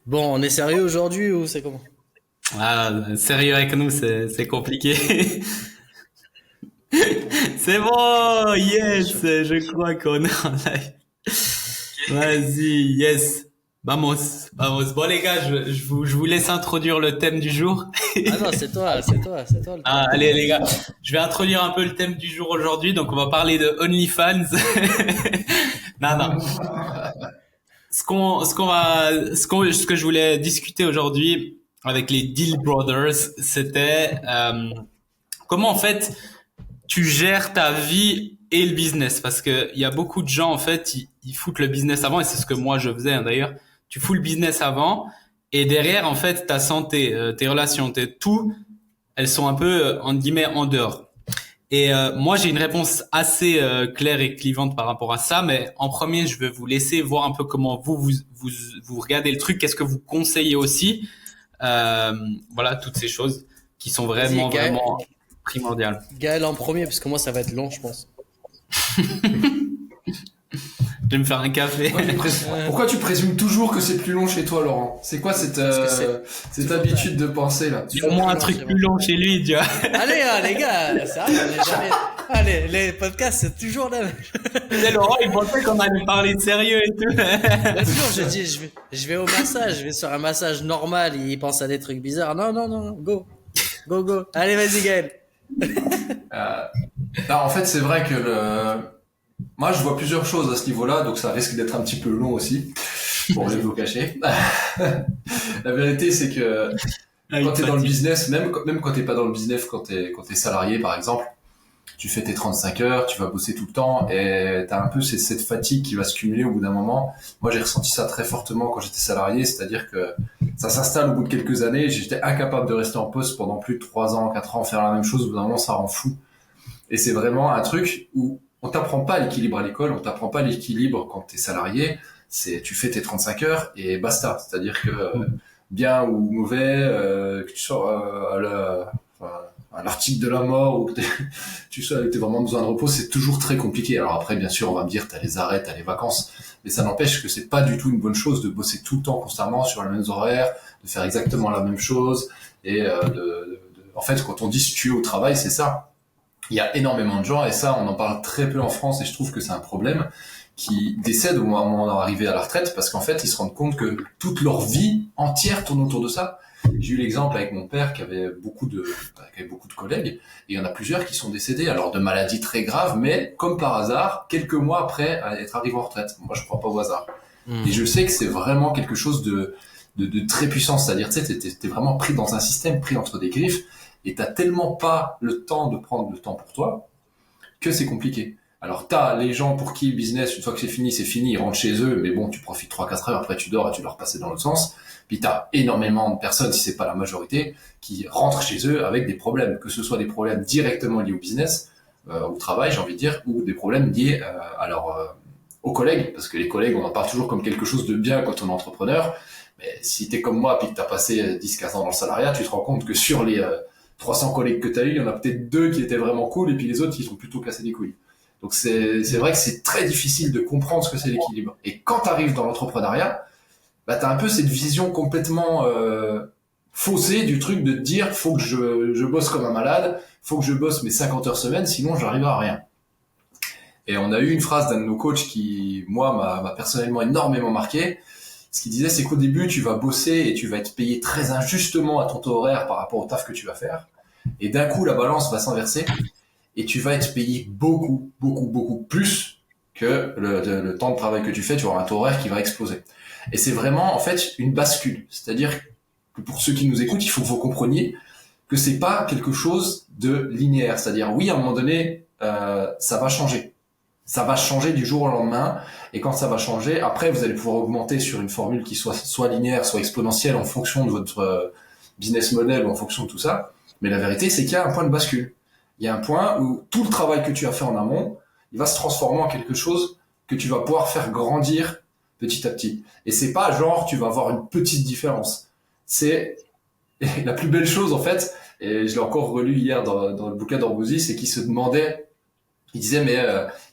Bon, on est sérieux aujourd'hui ou c'est comment? Ah, sérieux avec nous, c'est compliqué. C'est bon, Je suis yes, chaud. je crois qu'on est en live. Vas-y, yes. Vamos, vamos. Bon les gars, je vous laisse introduire le thème du jour. Ah non, c'est toi le Ah, thème. allez les gars, je vais introduire un peu le thème du jour aujourd'hui. Donc on va parler de OnlyFans. Non, non. Ce que je voulais discuter aujourd'hui avec les Deal Brothers, c'était comment en fait tu gères ta vie et le business, parce que il y a beaucoup de gens en fait ils foutent le business avant, et c'est ce que moi je faisais, hein, d'ailleurs. Tu fous le business avant, et derrière en fait ta santé, tes relations, tes tout, elles sont un peu entre guillemets en dehors. Et moi j'ai une réponse assez claire et clivante par rapport à ça, mais en premier je vais vous laisser voir un peu comment vous regardez le truc, qu'est-ce que vous conseillez aussi. Euh, voilà, toutes ces choses qui sont Vas-y, vraiment vraiment primordiales. Gaël en premier, parce que moi ça va être long, je pense. Je vais me faire un café. Pourquoi tu présumes toujours que c'est plus long chez toi, Laurent? C'est quoi Parce que c'est cette toujours plus, habitude de penser là? Il y a au toujours moins plus un long truc chez plus moi. long chez lui, tu vois. Allez, les gars, ça va, on est jamais. Allez, les podcasts, c'est toujours la même. Et Laurent, il pensait qu'on allait parler de sérieux et tout. L'autre jour, je dis, je vais au massage, je vais sur un massage normal, il pense à des trucs bizarres. Non, non, non, go, go, go. Allez, vas-y, Gaël. Euh, en fait, c'est vrai que moi, je vois plusieurs choses à ce niveau-là, donc ça risque d'être un petit peu long aussi, pour rien Vas-y. vous cacher. La vérité, c'est que Ah, il quand te t'es dans le fatigue. business, même quand t'es pas dans le business, quand t'es salarié, par exemple, tu fais tes 35 heures, tu vas bosser tout le temps, et t'as un peu cette fatigue qui va se cumuler au bout d'un moment. Moi, j'ai ressenti ça très fortement quand j'étais salarié, c'est-à-dire que ça s'installe au bout de quelques années, j'étais incapable de rester en poste pendant plus de 3 ans, 4 ans, faire la même chose, au bout d'un moment, ça rend fou. Et c'est vraiment un truc où on t'apprend pas l'équilibre à l'école, on t'apprend pas l'équilibre quand t'es salarié, tu fais tes 35 heures et basta. C'est-à-dire que bien ou mauvais, que tu sois enfin, à l'article de la mort ou que tu sois t'aies vraiment besoin de repos, c'est toujours très compliqué. Alors après, bien sûr, on va me dire, t'as les arrêts, t'as les vacances, mais ça n'empêche que c'est pas du tout une bonne chose de bosser tout le temps constamment sur les mêmes horaires, de faire exactement la même chose. Et en fait, quand on dit se tuer au travail, c'est ça. Il y a énormément de gens, et ça, on en parle très peu en France, et je trouve que c'est un problème, qui décèdent au moment d'arriver à la retraite, parce qu'en fait, ils se rendent compte que toute leur vie entière tourne autour de ça. J'ai eu l'exemple avec mon père qui avait beaucoup de collègues, et il y en a plusieurs qui sont décédés, alors de maladies très graves, mais comme par hasard, quelques mois après être arrivés en retraite. Moi, je crois pas au hasard. Et Hmm. je sais que c'est vraiment quelque chose de très puissant, c'est-à-dire, tu sais, t'es vraiment pris dans un système, pris entre des griffes, et t'as tellement pas le temps de prendre le temps pour toi que c'est compliqué. Alors t'as les gens pour qui le business, une fois que c'est fini, ils rentrent chez eux, mais bon, tu profites 3 4 heures, après tu dors et tu dois repasser dans l'autre sens. Puis t'as énormément de personnes, si c'est pas la majorité, qui rentrent chez eux avec des problèmes, que ce soit des problèmes directement liés au business, au travail, j'ai envie de dire, ou des problèmes liés aux collègues, parce que les collègues, on en parle toujours comme quelque chose de bien quand on est entrepreneur, mais si t'es comme moi, puis que t'as passé 10 15 ans dans le salariat, tu te rends compte que sur les 300 collègues que tu as eu, il y en a peut-être deux qui étaient vraiment cool et puis les autres qui sont plutôt cassés les couilles. Donc c'est vrai que c'est très difficile de comprendre ce que c'est l'équilibre. Et quand tu arrives dans l'entrepreneuriat, bah, tu as un peu cette vision complètement faussée du truc de te dire faut que je bosse comme un malade, faut que je bosse mes 50 heures semaine, sinon j'arrive à rien. Et on a eu une phrase d'un de nos coachs qui, moi, m'a personnellement énormément marqué. Ce qu'il disait, c'est qu'au début, tu vas bosser et tu vas être payé très injustement à ton taux horaire par rapport au taf que tu vas faire. Et d'un coup, la balance va s'inverser et tu vas être payé beaucoup, beaucoup, beaucoup plus que le temps de travail que tu fais. Tu auras un taux horaire qui va exploser. Et c'est vraiment, en fait, une bascule. C'est-à-dire que pour ceux qui nous écoutent, il faut que vous compreniez que c'est pas quelque chose de linéaire. C'est-à-dire, oui, à un moment donné, ça va changer. Ça va changer du jour au lendemain. Et quand ça va changer, après, vous allez pouvoir augmenter sur une formule qui soit linéaire, soit exponentielle en fonction de votre business model ou en fonction de tout ça. Mais la vérité, c'est qu'il y a un point de bascule. Il y a un point où tout le travail que tu as fait en amont, il va se transformer en quelque chose que tu vas pouvoir faire grandir petit à petit. Et c'est pas genre, tu vas avoir une petite différence. C'est la plus belle chose, en fait, et je l'ai encore relu hier dans le bouquin d'Orgouzi, c'est qu'il se demandait Il disait, mais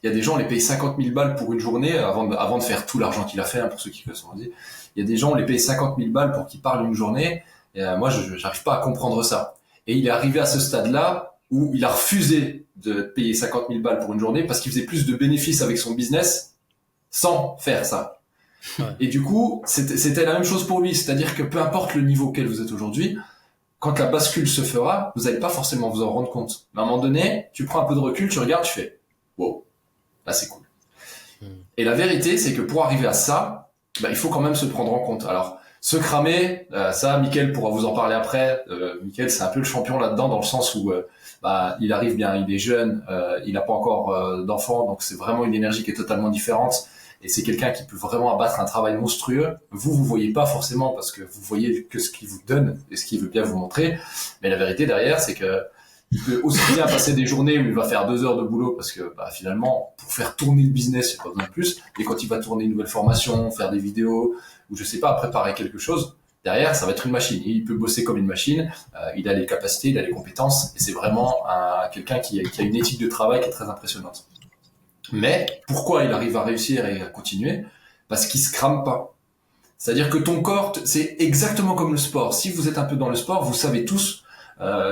il y a des gens, on les paye 50 000 balles pour une journée avant de faire tout l'argent qu'il a fait, hein, pour ceux qui le sont dit. Il y a des gens, on les paye 50 000 balles pour qu'ils parlent une journée. Et moi, je n'arrive pas à comprendre ça. Et il est arrivé à ce stade-là où il a refusé de payer 50 000 balles pour une journée parce qu'il faisait plus de bénéfices avec son business sans faire ça. Ouais. Et du coup, c'était la même chose pour lui. C'est-à-dire que peu importe le niveau auquel vous êtes aujourd'hui, quand la bascule se fera, vous n'allez pas forcément vous en rendre compte. Mais à un moment donné, tu prends un peu de recul, tu regardes, tu fais « wow, là c'est cool ». Et la vérité, c'est que pour arriver à ça, il faut quand même se prendre en compte. Alors, se cramer, ça, Mickaël pourra vous en parler après. Mickaël, c'est un peu le champion là-dedans, dans le sens où il arrive bien, il est jeune, il n'a pas encore d'enfant, donc c'est vraiment une énergie qui est totalement différente. Et c'est quelqu'un qui peut vraiment abattre un travail monstrueux. Vous voyez pas forcément parce que vous voyez que ce qu'il vous donne et ce qu'il veut bien vous montrer. Mais la vérité derrière, c'est que il peut aussi bien passer des journées où il va faire 2 heures de boulot parce que finalement, pour faire tourner le business, il n'y a pas besoin de plus. Et quand il va tourner une nouvelle formation, faire des vidéos ou je sais pas, préparer quelque chose, derrière, ça va être une machine. Il peut bosser comme une machine. Il a les capacités, il a les compétences. Et c'est vraiment quelqu'un qui a une éthique de travail qui est très impressionnante. Mais pourquoi il arrive à réussir et à continuer? Parce qu'il se crame pas. C'est-à-dire que ton corps, c'est exactement comme le sport. Si vous êtes un peu dans le sport, vous savez tous,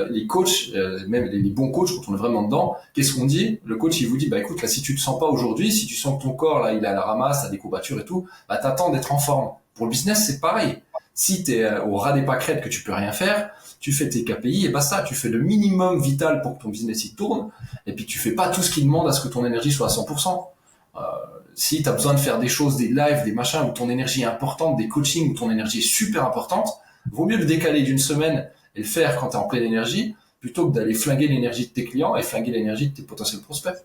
les coachs, même les bons coachs, quand on est vraiment dedans, qu'est-ce qu'on dit? Le coach, il vous dit, écoute, là, si tu te sens pas aujourd'hui, si tu sens que ton corps, là, il est à la ramasse, à des courbatures et tout, t'attends d'être en forme. Pour le business, c'est pareil. Si t'es au ras des pâquerettes que tu peux rien faire, tu fais tes KPI et basta, tu fais le minimum vital pour que ton business il tourne, et puis tu fais pas tout ce qui demande à ce que ton énergie soit à 100%. Si tu as besoin de faire des choses, des lives, des machins, où ton énergie est importante, des coachings, où ton énergie est super importante, vaut mieux le décaler d'une semaine et le faire quand tu es en pleine énergie, plutôt que d'aller flinguer l'énergie de tes clients et flinguer l'énergie de tes potentiels prospects.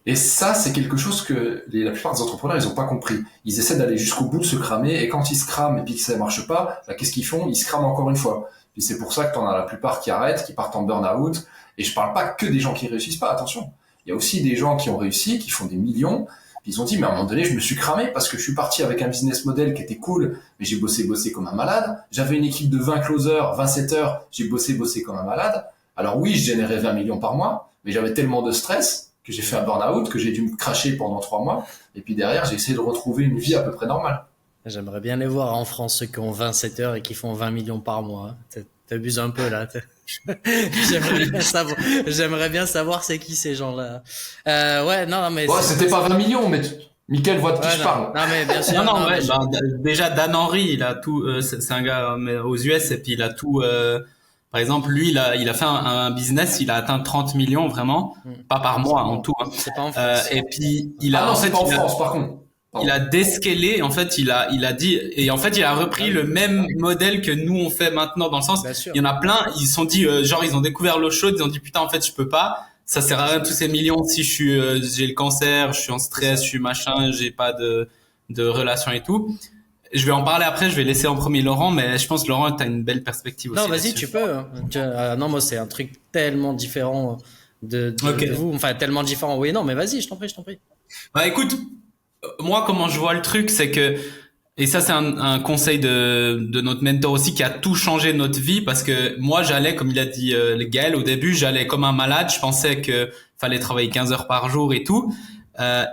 Et ça, c'est quelque chose que la plupart des entrepreneurs, ils ont pas compris. Ils essaient d'aller jusqu'au bout de se cramer, et quand ils se crament et puis que ça marche pas, qu'est-ce qu'ils font? Ils se crament encore une fois. Puis c'est pour ça que t'en as la plupart qui arrêtent, qui partent en burn-out. Et je parle pas que des gens qui réussissent pas, attention. Il y a aussi des gens qui ont réussi, qui font des millions. Puis ils ont dit, mais à un moment donné, je me suis cramé parce que je suis parti avec un business model qui était cool, mais j'ai bossé comme un malade. J'avais une équipe de 20 closers, 27 heures, j'ai bossé comme un malade. Alors oui, je générais 20 millions par mois, mais j'avais tellement de stress que j'ai fait un burn-out, que j'ai dû me cracher pendant 3 mois. Et puis derrière, j'ai essayé de retrouver une vie à peu près normale. J'aimerais bien les voir en France, ceux qui ont 27 heures et qui font 20 millions par mois. T'abuses un peu là. J'aimerais bien savoir c'est qui ces gens-là. Ouais, non, mais. Ouais, c'était pas 20 millions, mais Mickaël voit de qui je parle. Non, mais bien sûr. Déjà, Dan Henry, il a tout, c'est un gars aux US et puis il a tout, par exemple, lui, il a fait un business, il a atteint 30 millions vraiment, pas par mois en tout. Hein. C'est pas en France. Et puis, il a, non, c'est pas en France, par contre. Il a déscalé, en fait, il a dit, et en fait, il a repris le même modèle que nous on fait maintenant, dans le sens, il y en a plein, ils se sont dit, ils ont découvert l'eau chaude, ils ont dit, putain, en fait, je peux pas, ça sert à rien tous ces millions si j'ai le cancer, je suis en stress, je suis machin, j'ai pas de relation et tout. Je vais en parler après, je vais laisser en premier Laurent, mais je pense, Laurent, t'as une belle perspective aussi. Non, vas-y, tu peux. Non, moi, c'est un truc tellement différent de vous, enfin, tellement différent. Oui, non, mais vas-y, je t'en prie. Bah, écoute, moi, comment je vois le truc, c'est que, et ça, c'est un conseil de notre mentor aussi qui a tout changé de notre vie, parce que moi, j'allais, comme il a dit Gaël au début, j'allais comme un malade, je pensais que fallait travailler 15 heures par jour et tout.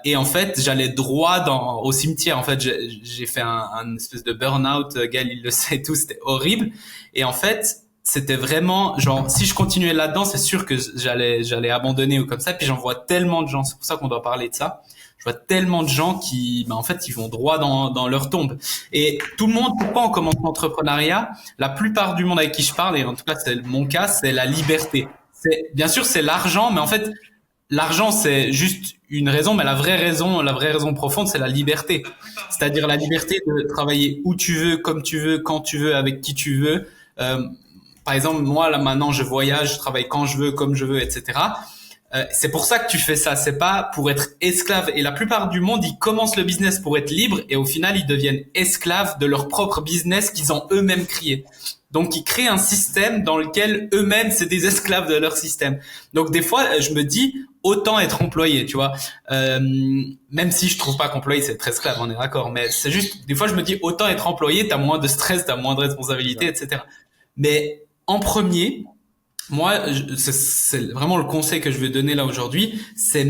Et en fait, j'allais droit au cimetière. En fait, j'ai fait un espèce de burn-out. Gaël, il le sait tout, c'était horrible. Et en fait, c'était vraiment genre, si je continuais là-dedans, c'est sûr que j'allais abandonner ou comme ça. Puis j'en vois tellement de gens. C'est pour ça qu'on doit parler de ça. Je vois tellement de gens qui, en fait, ils vont droit dans leur tombe. Et tout le monde, pourquoi on commence l'entrepreneuriat? La plupart du monde avec qui je parle, et en tout cas, c'est mon cas, c'est la liberté. Bien sûr, c'est l'argent, mais en fait, l'argent, c'est juste une raison, mais la vraie raison profonde, c'est la liberté. C'est-à-dire la liberté de travailler où tu veux, comme tu veux, quand tu veux, avec qui tu veux. Par exemple, moi, là, maintenant, je voyage, je travaille quand je veux, comme je veux, etc. C'est pour ça que tu fais ça. C'est pas pour être esclave. Et la plupart du monde, ils commencent le business pour être libres et au final, ils deviennent esclaves de leur propre business qu'ils ont eux-mêmes créé. Donc, ils créent un système dans lequel eux-mêmes, c'est des esclaves de leur système. Donc, des fois, je me dis, autant être employé, tu vois. Même si je trouve pas qu'employé, c'est être esclave, on est d'accord. Mais c'est juste, des fois, je me dis, autant être employé, t'as moins de stress, t'as moins de responsabilité, etc. Mais en premier, Moi, c'est vraiment le conseil que je vais donner là aujourd'hui, c'est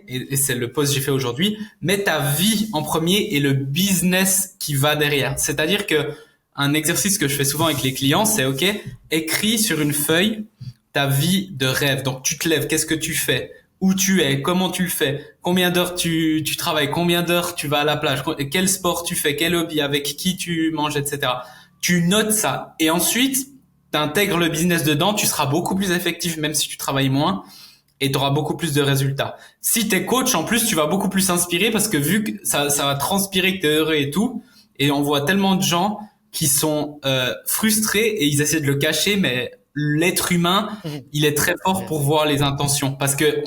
et c'est le post que j'ai fait aujourd'hui, mets ta vie en premier et le business qui va derrière. C'est-à-dire que un exercice que je fais souvent avec les clients, c'est OK, écris sur une feuille ta vie de rêve. Donc tu te lèves, qu'est-ce que tu fais? Où tu es? Comment tu le fais? Combien d'heures tu travailles? Combien d'heures tu vas à la plage? Quel sport tu fais? Quel hobby? Avec qui tu manges, etc. Tu notes ça. Et ensuite, t'intègres le business dedans, tu seras beaucoup plus effectif même si tu travailles moins et tu auras beaucoup plus de résultats. Si t'es coach, en plus, tu vas beaucoup plus s'inspirer parce que vu que ça va transpirer que t'es heureux et tout, et on voit tellement de gens qui sont frustrés et ils essaient de le cacher, mais l'être humain, il est très fort pour voir les intentions parce que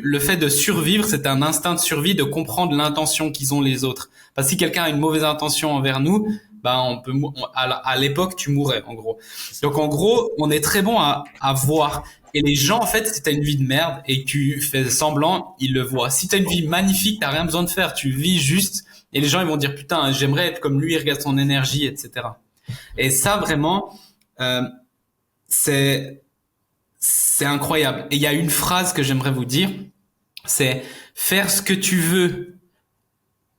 le fait de survivre, c'est un instinct de survie de comprendre l'intention qu'ils ont les autres. Parce que si quelqu'un a une mauvaise intention envers nous, bah à l'époque tu mourrais en gros. Donc en gros, on est très bon à voir. Et les gens en fait, si t'as une vie de merde et que tu fais semblant, ils le voient. Si t'as une vie magnifique, t'as rien besoin de faire, tu vis juste. Et les gens ils vont dire putain, j'aimerais être comme lui, regarde son énergie, etc. Et ça vraiment, c'est incroyable. Et il y a une phrase que j'aimerais vous dire, c'est faire ce que tu veux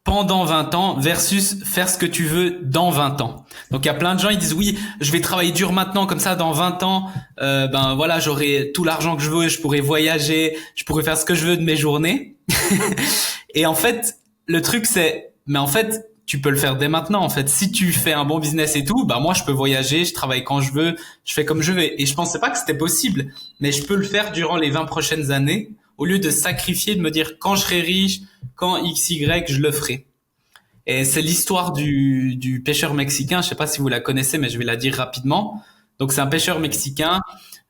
pendant 20 ans versus faire ce que tu veux dans 20 ans. Donc il y a plein de gens, ils disent oui, je vais travailler dur maintenant, comme ça dans 20 ans, ben voilà, j'aurai tout l'argent que je veux, je pourrai voyager, je pourrai faire ce que je veux de mes journées. Et en fait, le truc c'est, mais en fait, tu peux le faire dès maintenant. En fait, si tu fais un bon business et tout, bah moi je peux voyager, je travaille quand je veux, je fais comme je veux. Et je pensais pas que c'était possible, mais je peux le faire durant les 20 prochaines années. Au lieu de sacrifier, de me dire quand je serai riche, quand XY, je le ferai. Et c'est l'histoire du pêcheur mexicain. Je sais pas si vous la connaissez, mais je vais la dire rapidement. Donc c'est un pêcheur mexicain.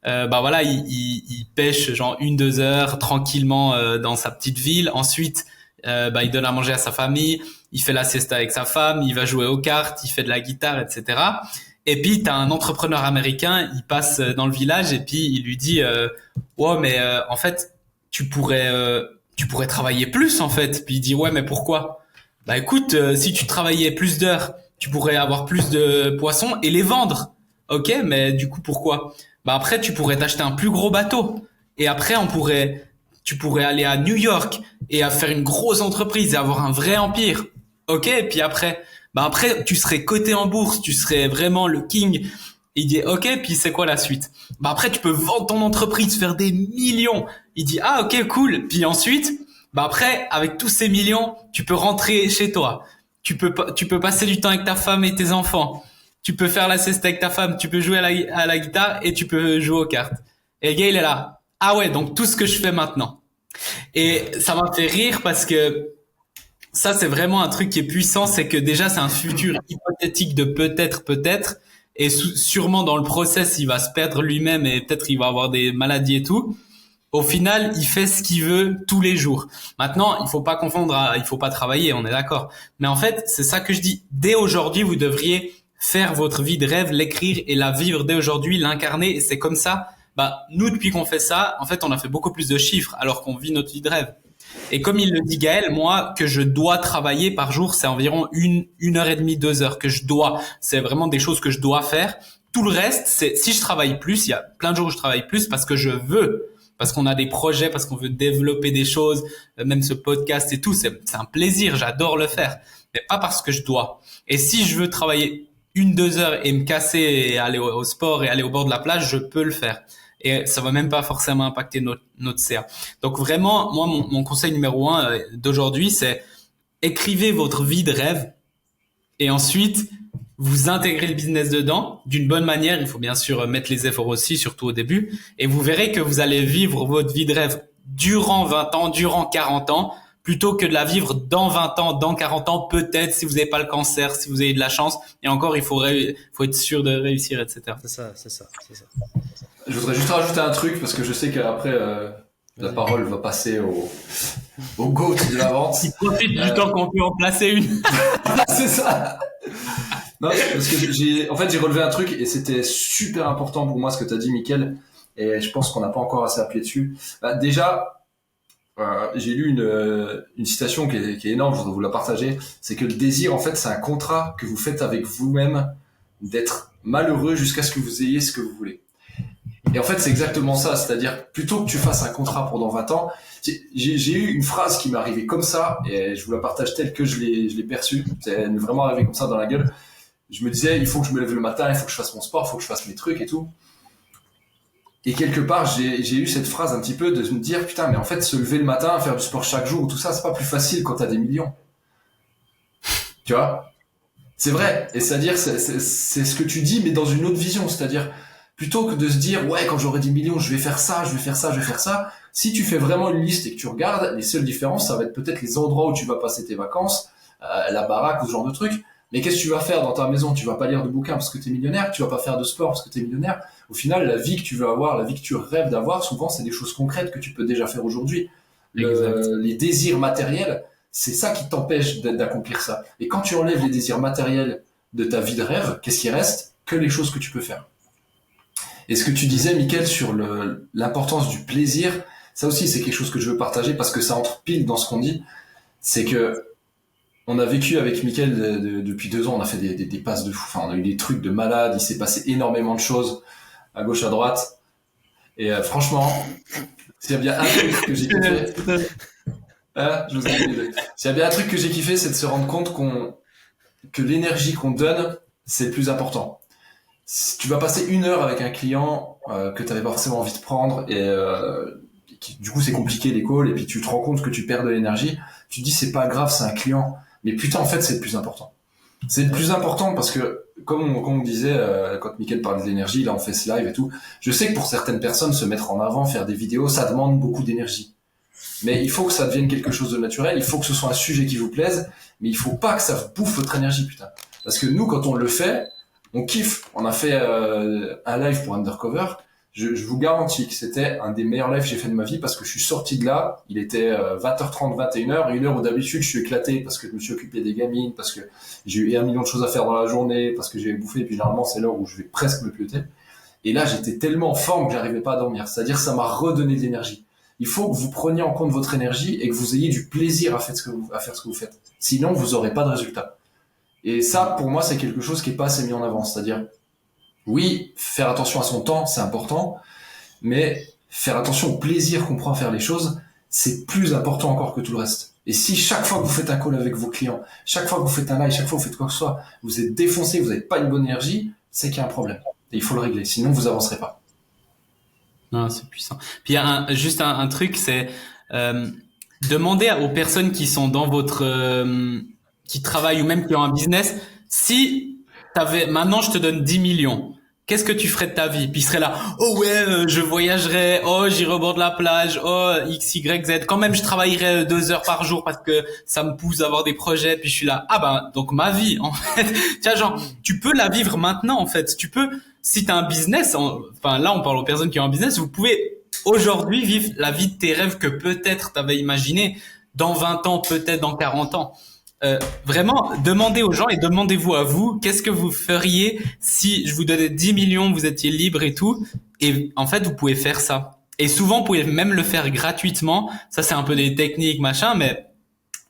Bah voilà, il pêche genre 1-2 heures tranquillement dans sa petite ville. Ensuite, bah il donne à manger à sa famille. Il fait la siesta avec sa femme. Il va jouer aux cartes. Il fait de la guitare, etc. Et puis t'as un entrepreneur américain. Il passe dans le village et puis il lui dit ouais mais en fait tu pourrais travailler plus en fait. Puis il dit ouais mais pourquoi? Bah écoute, si tu travaillais plus d'heures, tu pourrais avoir plus de poissons et les vendre. Ok, mais du coup pourquoi? Bah après tu pourrais t'acheter un plus gros bateau et après tu pourrais aller à New York et à faire une grosse entreprise et avoir un vrai empire. Ok, et puis après, bah après tu serais coté en bourse, tu serais vraiment le king. Il dit ok, puis c'est quoi la suite? Bah après tu peux vendre ton entreprise, faire des millions. Il dit ah ok cool, puis ensuite bah après avec tous ces millions tu peux rentrer chez toi, tu peux passer du temps avec ta femme et tes enfants, tu peux faire la sieste avec ta femme, tu peux jouer à la guitare et tu peux jouer aux cartes. Et le gars il est là, ah ouais donc tout ce que je fais maintenant. Et ça m'a fait rire parce que ça c'est vraiment un truc qui est puissant, c'est que déjà c'est un futur hypothétique de peut-être et sûrement dans le process il va se perdre lui-même et peut-être il va avoir des maladies et tout. Au final, il fait ce qu'il veut tous les jours. Maintenant, il faut pas confondre il faut pas travailler, on est d'accord. Mais en fait, c'est ça que je dis. Dès aujourd'hui, vous devriez faire votre vie de rêve, l'écrire et la vivre dès aujourd'hui, l'incarner. Et c'est comme ça. Bah, nous, depuis qu'on fait ça, en fait, on a fait beaucoup plus de chiffres alors qu'on vit notre vie de rêve. Et comme il le dit Gaël, moi, que je dois travailler par jour, c'est environ 1 heure et demie, 2 heures que je dois. C'est vraiment des choses que je dois faire. Tout le reste, c'est si je travaille plus, il y a plein de jours où je travaille plus parce que je veux. Parce qu'on a des projets, parce qu'on veut développer des choses, même ce podcast et tout, c'est un plaisir, j'adore le faire, mais pas parce que je dois. Et si je veux travailler 1-2 heures et me casser et aller au sport et aller au bord de la plage, je peux le faire. Et ça va même pas forcément impacter notre CA. Donc vraiment, moi, mon conseil numéro 1 d'aujourd'hui, c'est écrivez votre vie de rêve et ensuite, vous intégrez le business dedans d'une bonne manière. Il faut bien sûr mettre les efforts aussi, surtout au début. Et vous verrez que vous allez vivre votre vie de rêve durant 20 ans, durant 40 ans, plutôt que de la vivre dans 20 ans, dans 40 ans, peut-être si vous n'avez pas le cancer, si vous avez de la chance. Et encore, il faut être sûr de réussir, etc. C'est ça. Je voudrais juste rajouter un truc parce que je sais qu'après la parole va passer au GOAT de la vente. Il profite du temps qu'on peut en placer une. C'est ça. Non, parce que j'ai relevé un truc et c'était super important pour moi ce que tu as dit, Mickaël, et je pense qu'on n'a pas encore assez appuyé dessus. Bah, déjà, j'ai lu une citation qui est énorme, je voudrais vous la partager. C'est que le désir, en fait, c'est un contrat que vous faites avec vous-même d'être malheureux jusqu'à ce que vous ayez ce que vous voulez. Et en fait, c'est exactement ça. C'est-à-dire, plutôt que tu fasses un contrat pour dans 20 ans, j'ai eu une phrase qui m'est arrivée comme ça, et je vous la partage telle que je l'ai perçue. C'est vraiment arrivé comme ça dans la gueule. Je me disais, il faut que je me lève le matin, il faut que je fasse mon sport, il faut que je fasse mes trucs et tout. Et quelque part, j'ai eu cette phrase un petit peu de me dire, putain, mais en fait, se lever le matin, faire du sport chaque jour, tout ça, c'est pas plus facile quand t'as des millions. Tu vois? C'est vrai. Et c'est-à-dire, c'est ce que tu dis, mais dans une autre vision. C'est-à-dire, plutôt que de se dire, ouais, quand j'aurai 10 millions, je vais faire ça, je vais faire ça, je vais faire ça. Si tu fais vraiment une liste et que tu regardes, les seules différences, ça va être peut-être les endroits où tu vas passer tes vacances, la baraque ou ce genre de trucs. Mais qu'est-ce que tu vas faire dans ta maison? Tu vas pas lire de bouquins parce que t'es millionnaire, tu vas pas faire de sport parce que t'es millionnaire. Au final, la vie que tu veux avoir, la vie que tu rêves d'avoir, souvent, c'est des choses concrètes que tu peux déjà faire aujourd'hui. Les désirs matériels, c'est ça qui t'empêche d'accomplir ça. Et quand tu enlèves les désirs matériels de ta vie de rêve, qu'est-ce qui reste? Que les choses que tu peux faire. Et ce que tu disais, Mickaël, sur l'importance du plaisir, ça aussi, c'est quelque chose que je veux partager parce que ça entre pile dans ce qu'on dit. C'est que on a vécu avec Mickaël depuis 2 ans, on a fait des passes de fou, enfin, on a eu des trucs de malade, il s'est passé énormément de choses à gauche, à droite. Et franchement, s'il y a bien un truc que j'ai kiffé, je vous ai dit les deux. S'il y a bien un truc que j'ai kiffé, c'est de se rendre compte que l'énergie qu'on donne, c'est le plus important. Si tu vas passer 1 heure avec un client que tu n'avais pas forcément envie de prendre et du coup c'est compliqué les calls et puis tu te rends compte que tu perds de l'énergie, tu te dis c'est pas grave, c'est un client. Mais putain, en fait, c'est le plus important. C'est le plus important parce que, comme on disait, quand Mickaël parlait de l'énergie, là, on fait ce live et tout. Je sais que pour certaines personnes, se mettre en avant, faire des vidéos, ça demande beaucoup d'énergie. Mais il faut que ça devienne quelque chose de naturel. Il faut que ce soit un sujet qui vous plaise. Mais il faut pas que ça bouffe votre énergie, putain. Parce que nous, quand on le fait, on kiffe. On a fait un live pour Undercover. Je vous garantis que c'était un des meilleurs lives que j'ai fait de ma vie parce que je suis sorti de là, il était 20h30, 21h, 1 heure où d'habitude je suis éclaté parce que je me suis occupé des gamines, parce que j'ai eu 1 million de choses à faire dans la journée, parce que j'ai bouffé, et puis généralement c'est l'heure où je vais presque me pioter. Et là j'étais tellement en forme que j'arrivais pas à dormir, c'est-à-dire que ça m'a redonné de l'énergie. Il faut que vous preniez en compte votre énergie et que vous ayez du plaisir à faire ce que vous faites. Sinon vous aurez pas de résultat. Et ça pour moi c'est quelque chose qui est pas assez mis en avant, c'est-à-dire oui, faire attention à son temps, c'est important, mais faire attention au plaisir qu'on prend à faire les choses, c'est plus important encore que tout le reste. Et si chaque fois que vous faites un call avec vos clients, chaque fois que vous faites un live, chaque fois que vous faites quoi que ce soit, vous êtes défoncé, vous n'avez pas une bonne énergie, c'est qu'il y a un problème. Et il faut le régler, sinon vous avancerez pas. Non, c'est puissant. Puis il y a juste un truc, c'est demander aux personnes qui sont dans votre qui travaillent ou même qui ont un business, si maintenant je te donne 10 millions. Qu'est-ce que tu ferais de ta vie? Puis il serait là, oh ouais, je voyagerais, oh j'irais au bord de la plage, oh X, Y, Z. Quand même, je travaillerais 2 heures par jour parce que ça me pousse à avoir des projets. Puis je suis là, ah ben donc ma vie en fait. Tiens, genre tu peux la vivre maintenant en fait. Tu peux, si t'as un business, enfin là on parle aux personnes qui ont un business, vous pouvez aujourd'hui vivre la vie de tes rêves que peut-être t'avais imaginé dans 20 ans, peut-être dans 40 ans. Vraiment, demandez aux gens et demandez-vous à vous, qu'est-ce que vous feriez si je vous donnais 10 millions, vous étiez libre et tout. Et en fait, vous pouvez faire ça. Et souvent, vous pouvez même le faire gratuitement. Ça, c'est un peu des techniques, machin, mais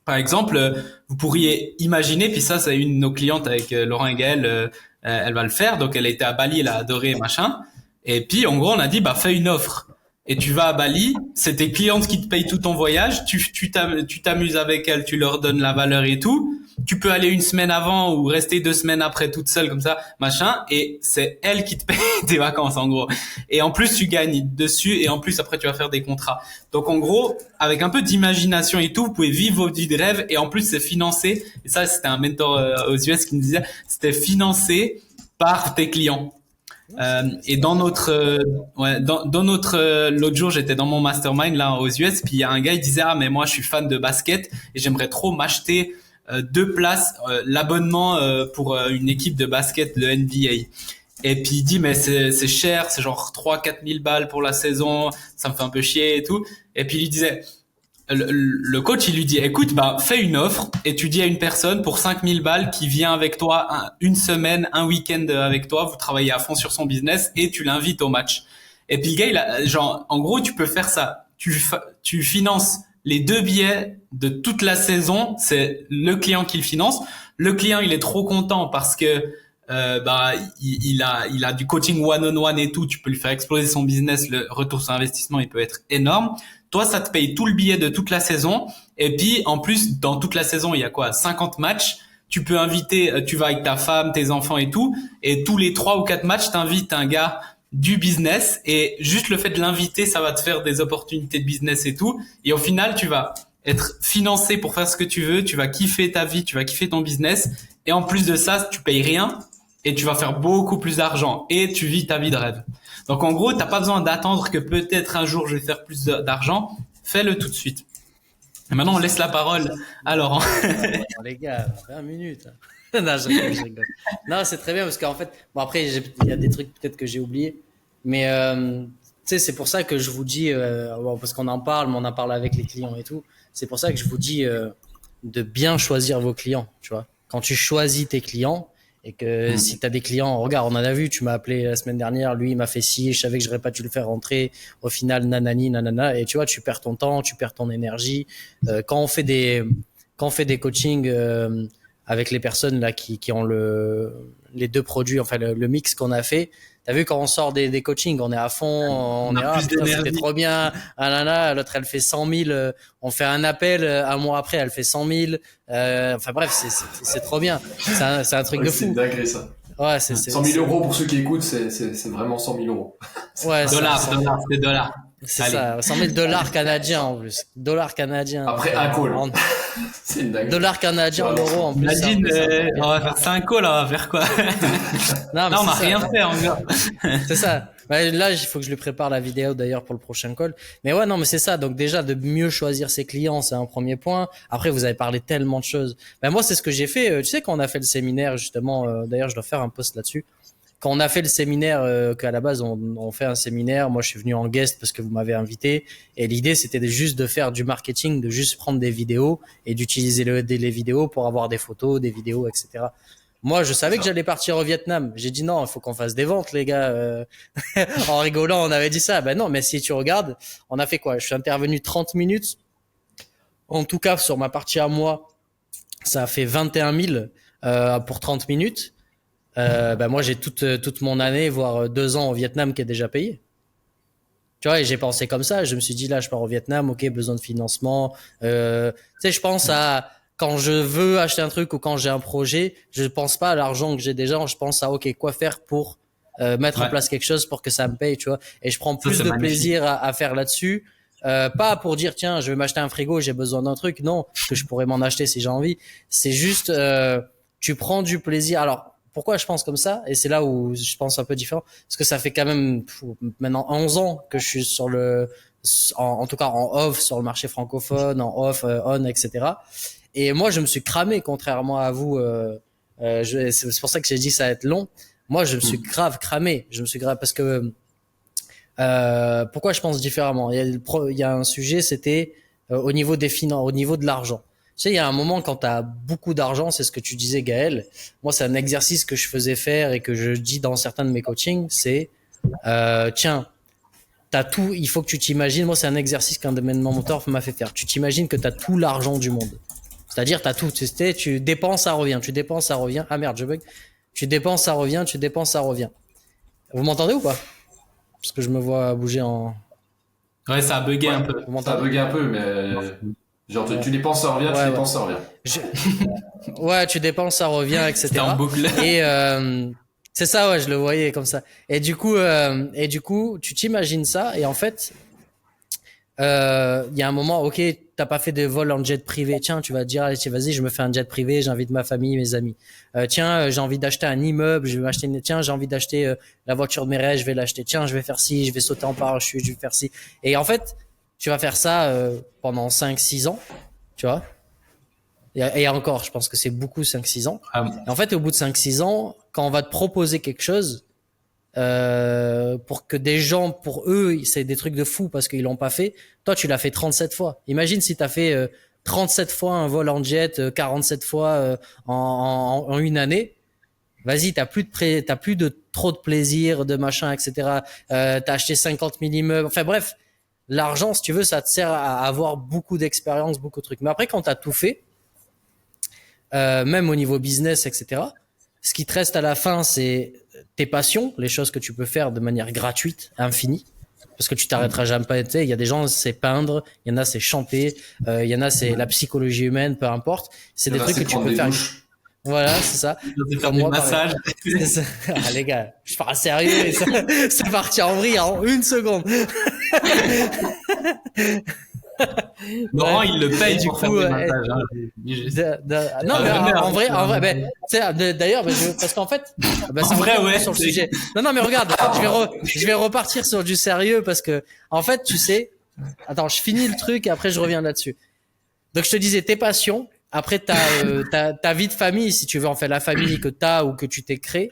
par exemple, vous pourriez imaginer, puis ça, c'est une de nos clientes avec Laurent et Gaël, elle va le faire. Donc, elle était à Bali, elle a adoré, machin. Et puis, en gros, on a dit, bah, fais une offre. Et tu vas à Bali, c'est tes clientes qui te payent tout ton voyage, tu t'amuses avec elles, tu leur donnes la valeur et tout. Tu peux aller 1 semaine avant ou rester 2 semaines après toute seule comme ça, machin, et c'est elles qui te payent tes vacances en gros. Et en plus tu gagnes dessus et en plus après tu vas faire des contrats. Donc en gros, avec un peu d'imagination et tout, vous pouvez vivre vos vies de rêve et en plus c'est financé. Et ça c'était un mentor aux US qui me disait, c'était financé par tes clients. Et dans notre l'autre jour j'étais dans mon mastermind là aux US, puis il y a un gars, il disait ah mais moi je suis fan de basket et j'aimerais trop m'acheter 2 places, l'abonnement pour une équipe de basket de NBA. Et puis il dit mais c'est cher, c'est genre 3-4 000 balles pour la saison, ça me fait un peu chier et tout. Et puis il lui disait, le coach il lui dit écoute, bah fais une offre et tu dis à une personne pour 5 000 balles qui vient avec toi une semaine, un week-end avec toi, vous travaillez à fond sur son business et tu l'invites au match. Et puis le gars il a genre en gros tu peux faire ça, tu finances les 2 billets de toute la saison, c'est le client qui le finance. Le client il est trop content parce que il a du coaching one-on-one et tout, tu peux lui faire exploser son business, le retour sur investissement, il peut être énorme. Toi, ça te paye tout le billet de toute la saison. Et puis, en plus, dans toute la saison, il y a quoi? 50 matchs. Tu peux inviter, tu vas avec ta femme, tes enfants et tout. Et tous les 3 ou 4 matchs, t'invites un gars du business. Et juste le fait de l'inviter, ça va te faire des opportunités de business et tout. Et au final, tu vas être financé pour faire ce que tu veux. Tu vas kiffer ta vie, tu vas kiffer ton business. Et en plus de ça, tu payes rien. Et tu vas faire beaucoup plus d'argent. Et tu vis ta vie de rêve. Donc, en gros, t'as pas besoin d'attendre que peut-être un jour je vais faire plus d'argent. Fais-le tout de suite. Et maintenant, on laisse la parole à Laurent. Bon, les gars, 20 minutes. Non, je rigole. Non, c'est très bien parce qu'en fait, bon après, il y a des trucs peut-être que j'ai oubliés, mais tu sais, c'est pour ça que je vous dis, bon, parce qu'on en parle, mais on en parle avec les clients et tout. C'est pour ça que je vous dis de bien choisir vos clients, tu vois. Quand tu choisis tes clients et que si tu as des clients, regarde, on en a vu, tu m'as appelé la semaine dernière, lui il m'a fait ci, je savais que j'aurais pas dû le faire rentrer, au final nanani nanana, et tu vois, tu perds ton temps, tu perds ton énergie. Quand on fait des coachings avec les personnes là qui ont les deux produits, enfin le mix qu'on a fait. T'as vu quand on sort des coachings, on est à fond, on est putain, c'était trop bien. Ah là là, l'autre elle fait 100 000, on fait un appel, un mois après elle fait 100 000. Enfin bref, c'est trop bien. C'est un truc de fou. C'est dingue ça. Ouais, 100 000 euros pour ceux qui écoutent, c'est vraiment 100 000 euros. Ouais, dollars. C'est ça, 100 000 dollars canadiens en plus. Dollars canadiens. Après un call. C'est une dingue. Dollars canadiens en euros en plus. Imagine, on va faire 5 calls, on va faire quoi? Non, on n'a rien fait encore. C'est ça. Là, il faut que je lui prépare la vidéo d'ailleurs pour le prochain call. Mais ouais, non, mais c'est ça. Donc déjà, de mieux choisir ses clients, c'est un premier point. Après, vous avez parlé tellement de choses. Moi, c'est ce que j'ai fait. Tu sais, quand on a fait le séminaire, justement, d'ailleurs, je dois faire un post là-dessus. Quand on a fait le séminaire, qu'à la base on fait un séminaire, moi je suis venu en guest parce que vous m'avez invité, et l'idée c'était juste de faire du marketing, de juste prendre des vidéos et d'utiliser les vidéos pour avoir des photos, des vidéos, etc. Moi je savais que j'allais partir au Vietnam. J'ai dit non, il faut qu'on fasse des ventes les gars. En rigolant on avait dit ça. Ben non, mais si tu regardes, on a fait quoi? Je suis intervenu 30 minutes. En tout cas sur ma partie à moi, ça a fait 21 000 pour 30 minutes. Moi j'ai toute mon année voire 2 ans au Vietnam qui est déjà payé, tu vois, et j'ai pensé comme ça. Je me suis dit là je pars au Vietnam, ok, besoin de financement, tu sais, je pense à quand je veux acheter un truc ou quand j'ai un projet, je pense pas à l'argent que j'ai déjà, je pense à ok, quoi faire pour mettre en place quelque chose pour que ça me paye, tu vois, et je prends plus de plaisir à faire là-dessus, pas pour dire tiens je vais m'acheter un frigo, j'ai besoin d'un truc, non, que je pourrais m'en acheter si j'ai envie, c'est juste tu prends du plaisir. Alors pourquoi je pense comme ça? Et c'est là où je pense un peu différent. Parce que ça fait quand même maintenant 11 ans que je suis sur en tout cas en off sur le marché francophone, en off, on, etc. Et moi, je me suis cramé, contrairement à vous. C'est pour ça que j'ai dit ça va être long. Moi, je me suis grave cramé. Je me suis grave parce que pourquoi je pense différemment? Il y a un sujet, c'était au niveau des finances, au niveau de l'argent. Tu sais, il y a un moment quand tu as beaucoup d'argent, c'est ce que tu disais Gaël. Moi, c'est un exercice que je faisais faire et que je dis dans certains de mes coachings, c'est tiens, t'as tout, il faut que tu t'imagines. Moi, c'est un exercice qu'un de mes mentors m'a fait faire. Tu t'imagines que tu as tout l'argent du monde. C'est-à-dire t'as tout, tu dépenses, ça revient, tu dépenses, ça revient. Ah merde, je bug. Tu dépenses, ça revient, tu dépenses, ça revient. Vous m'entendez ou pas? Parce que je me vois bouger en... Ouais, ça a bugué un peu. Ça a bugué un peu, mais... Genre, tu dépenses, ça revient, tu dépenses, ça revient. Ouais, tu dépenses, ça revient, etc. C'était en boucle. Et c'est ça, ouais, je le voyais comme ça. Et du coup, tu t'imagines ça, et en fait, il y a un moment, ok, t'as pas fait de vol en jet privé. Tiens, tu vas te dire, allez, vas-y, je me fais un jet privé, j'invite ma famille, mes amis. Tiens, j'ai envie d'acheter un immeuble, je vais m'acheter tiens, j'ai envie d'acheter la voiture de mes rêves, je vais l'acheter. Tiens, je vais faire ci, je vais sauter en parachute, je vais faire ci. Et en fait, tu vas faire ça pendant 5-6 ans, tu vois. Et encore, je pense que c'est beaucoup 5-6 ans. Et en fait, au bout de 5-6 ans, quand on va te proposer quelque chose, pour que des gens, pour eux, c'est des trucs de fou parce qu'ils l'ont pas fait, toi, tu l'as fait 37 fois. Imagine si tu as fait 37 fois un vol en jet, 47 fois en une année. Vas-y, t'as plus de trop de plaisir, de machin, etc. T'as acheté 50 000 immeubles. Enfin bref, l'argent, si tu veux, ça te sert à avoir beaucoup d'expérience, beaucoup de trucs. Mais après, quand t'as tout fait, même au niveau business, etc., Ce qui te reste à la fin, c'est tes passions, les choses que tu peux faire de manière gratuite, infinie. Parce que tu t'arrêteras jamais pas. Tu sais, il y a des gens, c'est peindre, il y en a, c'est chanter, il y en a, c'est la psychologie humaine, peu importe. C'est des trucs que tu peux faire. Voilà, c'est ça. Faire des massages. Ah, les gars, je parle sérieux et ça, c'est parti en vrille en une seconde. Laurent, Ouais. il le paye Du pour faire coup, des massages. Hein. non, mais Honneur. en vrai, ben, tu sais, d'ailleurs, parce qu'en fait, ben, En ça vrai, revient ouais. sur le sujet. Non, mais regarde, je vais repartir sur du sérieux parce que, en fait, tu sais, attends, je finis le truc et après je reviens là-dessus. Donc, je te disais tes passions. Après, ta vie de famille, si tu veux, en fait, la famille que t'as ou que tu t'es créé.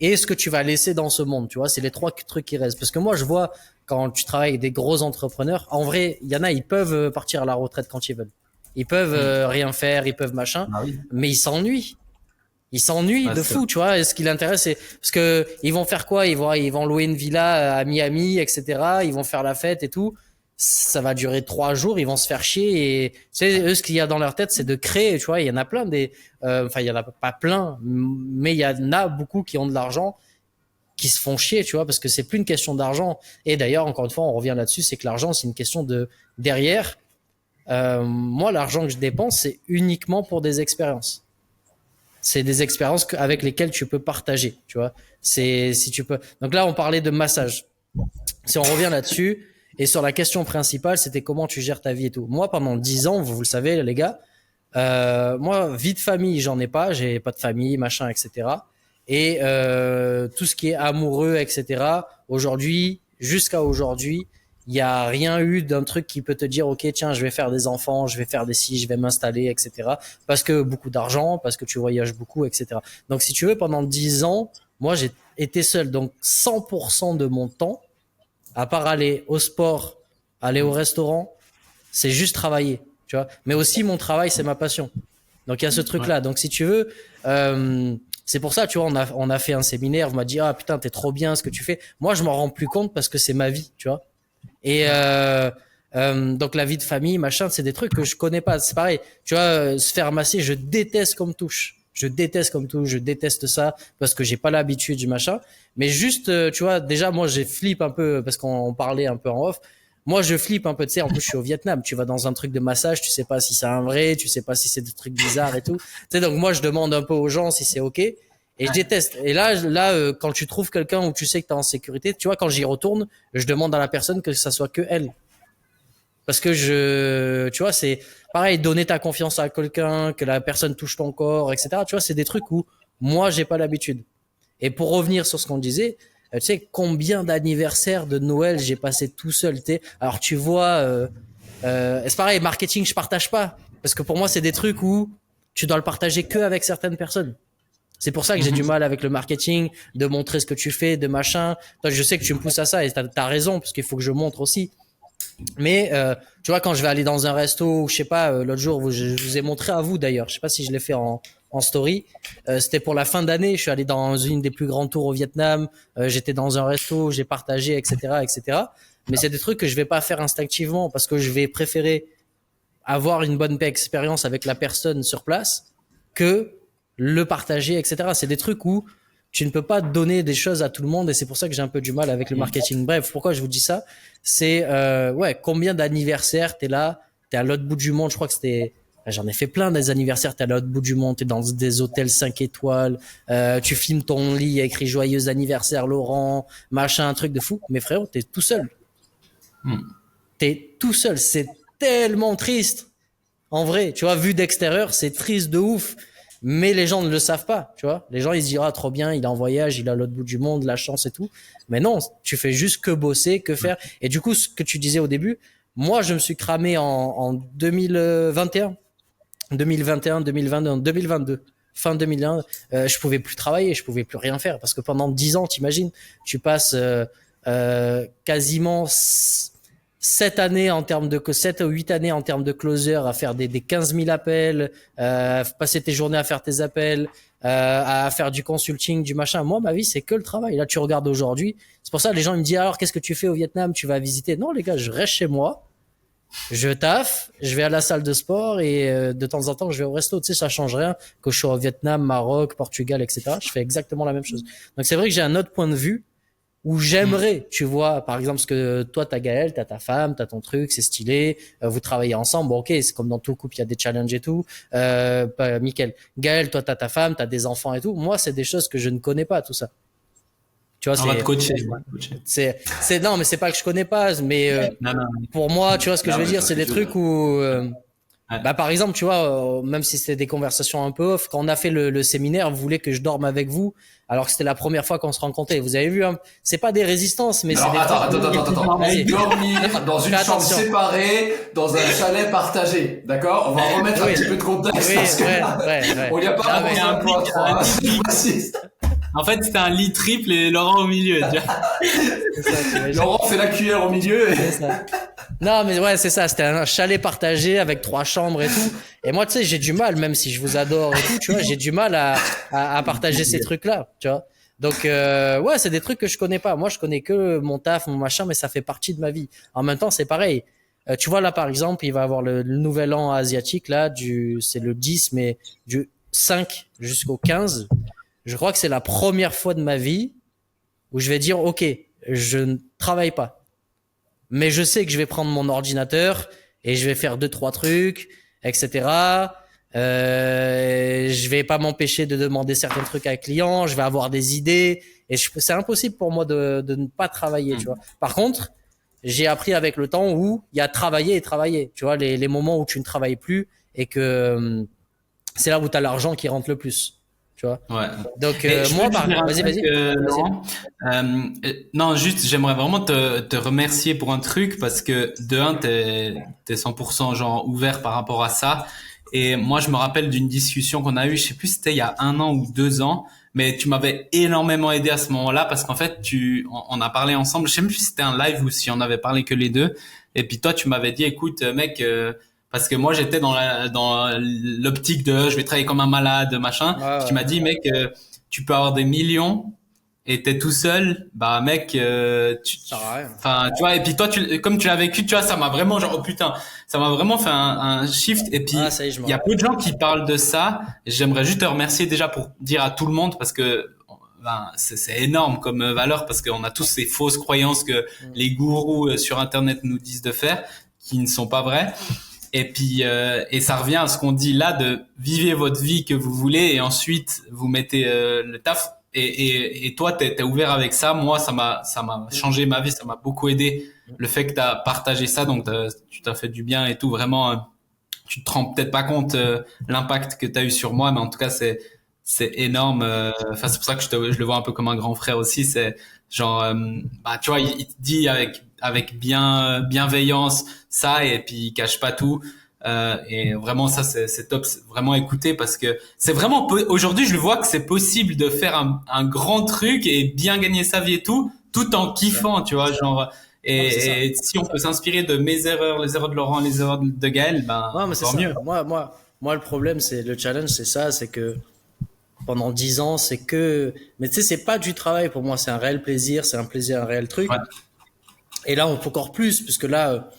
Et ce que tu vas laisser dans ce monde, tu vois, c'est les trois trucs qui restent. Parce que moi, je vois, quand tu travailles avec des gros entrepreneurs, en vrai, il y en a, ils peuvent partir à la retraite quand ils veulent. Ils peuvent rien faire, ils peuvent machin, Ah oui. mais ils s'ennuient. Ils s'ennuient Ah, de c'est fou, tu vois. Et ce qui l'intéresse, c'est parce que ils vont faire quoi? Ils vont louer une villa à Miami, etc. Ils vont faire la fête et tout. Ça va durer 3 jours. Ils vont se faire chier. Et tu sais, eux, ce qu'il y a dans leur tête, c'est de créer. Tu vois, il y en a plein des. Enfin, il y en a pas plein, mais il y en a beaucoup qui ont de l'argent, qui se font chier, tu vois, parce que c'est plus une question d'argent. Et d'ailleurs, encore une fois, on revient là-dessus, c'est que l'argent, c'est une question de derrière. Moi, l'argent que je dépense, c'est uniquement pour des expériences. C'est des expériences avec lesquelles tu peux partager, tu vois. C'est si tu peux. Donc là, on parlait de massage. Si on revient là-dessus et sur la question principale, c'était comment tu gères ta vie et tout. Moi, pendant 10 ans, vous le savez, les gars, moi, vie de famille, j'en ai pas. J'ai pas de famille, machin, etc. Et tout ce qui est amoureux, etc. Aujourd'hui, jusqu'à aujourd'hui, il y a rien eu d'un truc qui peut te dire, ok, tiens, je vais faire des enfants, je vais faire des ci, je vais m'installer, etc. Parce que beaucoup d'argent, parce que tu voyages beaucoup, etc. Donc, si tu veux, pendant 10 ans, moi, j'ai été seul. Donc, 100% de mon temps, à part aller au sport, aller au restaurant, c'est juste travailler, tu vois. Mais aussi, mon travail, c'est ma passion. Donc, il y a ce truc-là. Ouais. Donc, si tu veux, c'est pour ça, tu vois, on a fait un séminaire, on m'a dit, ah putain, t'es trop bien ce que tu fais. Moi, je m'en rends plus compte parce que c'est ma vie, tu vois. Et donc la vie de famille, machin, c'est des trucs que je connais pas. C'est pareil, tu vois, se faire masser, je déteste comme touche. Je déteste comme touche, je déteste ça parce que j'ai pas l'habitude du machin. Mais juste, tu vois, déjà moi, j'ai flippe un peu parce qu'on parlait un peu en off. Moi, je flippe un peu, tu sais, en plus, je suis au Vietnam. Tu vas dans un truc de massage, tu sais pas si c'est un vrai, tu sais pas si c'est des trucs bizarres et tout. Tu sais, donc moi, je demande un peu aux gens si c'est OK. Et je déteste. Et là, quand tu trouves quelqu'un où tu sais que t'es en sécurité, tu vois, quand j'y retourne, je demande à la personne que ça soit que elle. Parce que tu vois, c'est pareil, donner ta confiance à quelqu'un, que la personne touche ton corps, etc. Tu vois, c'est des trucs où moi, j'ai pas l'habitude. Et pour revenir sur ce qu'on disait, tu sais combien d'anniversaires de Noël j'ai passé tout seul, tu sais. Alors tu vois, c'est pareil, marketing, je partage pas. Parce que pour moi, c'est des trucs où tu dois le partager que avec certaines personnes. C'est pour ça que j'ai du mal avec le marketing, de montrer ce que tu fais, de machin. Toi, je sais que tu me pousses à ça et t'as raison, parce qu'il faut que je montre aussi. Mais tu vois, quand je vais aller dans un resto, je sais pas, l'autre jour, je vous ai montré à vous d'ailleurs, je sais pas si je l'ai fait en story. C'était pour la fin d'année, je suis allé dans une des plus grandes tours au Vietnam. J'étais dans un resto, j'ai partagé, etc., etc. Mais c'est des trucs que je vais pas faire instinctivement parce que je vais préférer avoir une bonne expérience avec la personne sur place que le partager, etc. C'est des trucs où tu ne peux pas donner des choses à tout le monde et c'est pour ça que j'ai un peu du mal avec le marketing. Bref, pourquoi je vous dis ça? C'est ouais, combien d'anniversaires t'es là, t'es à l'autre bout du monde. Je crois que c'était, j'en ai fait plein des anniversaires. T'es à l'autre bout du monde, t'es dans des hôtels 5 étoiles, tu filmes ton lit, il y a écrit joyeux anniversaire Laurent, machin, un truc de fou. Mais frérot, t'es tout seul. T'es tout seul. C'est tellement triste. En vrai, tu vois, vu d'extérieur, c'est triste de ouf. Mais les gens ne le savent pas, tu vois. Les gens, ils se diront, ah, trop bien, il est en voyage, il est à l'autre bout du monde, la chance et tout. Mais non, tu fais juste que bosser, que faire. Et du coup, ce que tu disais au début, moi, je me suis cramé en 2021, 2021, 2022, 2022, fin 2001. Je pouvais plus travailler, je pouvais plus rien faire parce que pendant 10 ans, t'imagines, tu passes quasiment 7 années en termes de 7 ou 8 années en termes de closer à faire des 15 000 appels, passer tes journées à faire tes appels, à faire du consulting, du machin. Moi, ma vie, c'est que le travail. Là, tu regardes aujourd'hui. C'est pour ça, les gens ils me disent, alors, qu'est-ce que tu fais au Vietnam? Tu vas visiter? Non, les gars, je reste chez moi. je taffe, je vais à la salle de sport et de temps en temps je vais au resto. Tu sais, ça change rien. Que je sois au Vietnam, Maroc, Portugal, etc. Je fais exactement la même chose. Donc c'est vrai que j'ai un autre point de vue où j'aimerais, tu vois, par exemple, parce que toi, t'as Gaël, t'as ta femme, t'as ton truc, c'est stylé, vous travaillez ensemble, bon, ok, c'est comme dans tout couple, il y a des challenges et tout. Mickaël, Gaël, toi, t'as ta femme, t'as des enfants et tout. Moi, c'est des choses que je ne connais pas, tout ça. Tu vois, On va te coacher. coacher. non, mais c'est pas que je connais pas, mais Non, non. pour moi, tu vois ce que Non, je veux mais dire, c'est c'est des ce que je trucs où, Ouais. bah, par exemple, tu vois, même si c'était des conversations un peu off, quand on a fait le séminaire, vous voulez que je dorme avec vous, alors que c'était la première fois qu'on se rencontrait. Vous avez vu, hein, c'est pas des résistances, mais c'est Alors, des attends. Vas-y. Dormir dans une Fais chambre attention. séparée, dans un chalet partagé. D'accord? On va remettre un Oui. petit peu de contexte. Oui, parce que ouais. on n'y a pas Non, mais pensé un point à trois. En fait, c'était un lit triple et Laurent au milieu. Tu vois. c'est ça, tu imagines. Laurent fait la cuillère au milieu. C'est ça. Non, mais ouais, c'est ça. C'était un chalet partagé avec 3 chambres et tout. Et moi, tu sais, j'ai du mal, même si je vous adore et tout, tu vois, j'ai du mal à partager ces trucs-là, tu vois. Donc, ouais, c'est des trucs que je connais pas. Moi, je connais que mon taf, mon machin, mais ça fait partie de ma vie. En même temps, c'est pareil. Tu vois, là, par exemple, il va y avoir le nouvel an asiatique, là, c'est le 10, mais du 5 jusqu'au 15. Je crois que c'est la première fois de ma vie où je vais dire, OK, je ne travaille pas. Mais je sais que je vais prendre mon ordinateur et je vais faire 2-3 trucs, etc. Je vais pas m'empêcher de demander certains trucs à un client, je vais avoir des idées et c'est impossible pour moi de ne pas travailler, tu vois. Par contre, j'ai appris avec le temps où il y a travailler et travailler, tu vois, les moments où tu ne travailles plus et que c'est là où tu as l'argent qui rentre le plus, tu vois. Ouais. Donc Et je moi, peux te dire un vas-y, truc, vas-y. Laurent. Non, juste, j'aimerais vraiment te remercier pour un truc parce que de un, t'es 100% genre ouvert par rapport à ça. Et moi, je me rappelle d'une discussion qu'on a eue, je sais plus si c'était il y a 1 an ou 2 ans, mais tu m'avais énormément aidé à ce moment-là parce qu'en fait, on a parlé ensemble. Je sais même plus si c'était un live ou si on avait parlé que les deux. Et puis toi, tu m'avais dit, écoute, mec, parce que moi j'étais dans l'optique de je vais travailler comme un malade machin. Ouais, Tu m'as dit mec tu peux avoir des millions et t'es tout seul, bah mec ça sert à rien. enfin tu vois, et puis toi comme tu l'as vécu, tu vois, ça m'a vraiment genre oh putain, ça m'a vraiment fait un shift. Et puis Ah, ça y est, je me il y a rappelle. peu de gens qui parlent de ça. J'aimerais juste te remercier déjà pour dire à tout le monde parce que ben, c'est énorme comme valeur parce qu'on a tous ces fausses croyances que les gourous sur internet nous disent de faire qui ne sont pas vraies. Et puis et ça revient à ce qu'on dit là de vivez votre vie que vous voulez et ensuite vous mettez le taf. Et toi t'es ouvert avec ça. Moi ça m'a changé ma vie, ça m'a beaucoup aidé le fait que t'as partagé ça, donc tu t'as fait du bien et tout. Vraiment tu te rends peut-être pas compte l'impact que t'as eu sur moi, mais en tout cas c'est énorme. Enfin c'est pour ça que je le vois un peu comme un grand frère aussi. C'est genre bah tu vois il te dit avec bienveillance ça et puis il cache pas tout. Et vraiment ça c'est top, c'est vraiment écouter parce que c'est vraiment aujourd'hui je le vois que c'est possible de faire un grand truc et bien gagner sa vie et tout en kiffant, tu vois, genre et si on peut s'inspirer de mes erreurs, les erreurs de Laurent, les erreurs de Gaël, ben Non, mais c'est encore ça. mieux. Moi, le problème, c'est le challenge, c'est ça, c'est que pendant 10 ans, c'est que, mais tu sais, c'est pas du travail pour moi, c'est un réel plaisir, c'est un plaisir, un réel truc. Ouais. Et là, on peut encore plus, puisque là,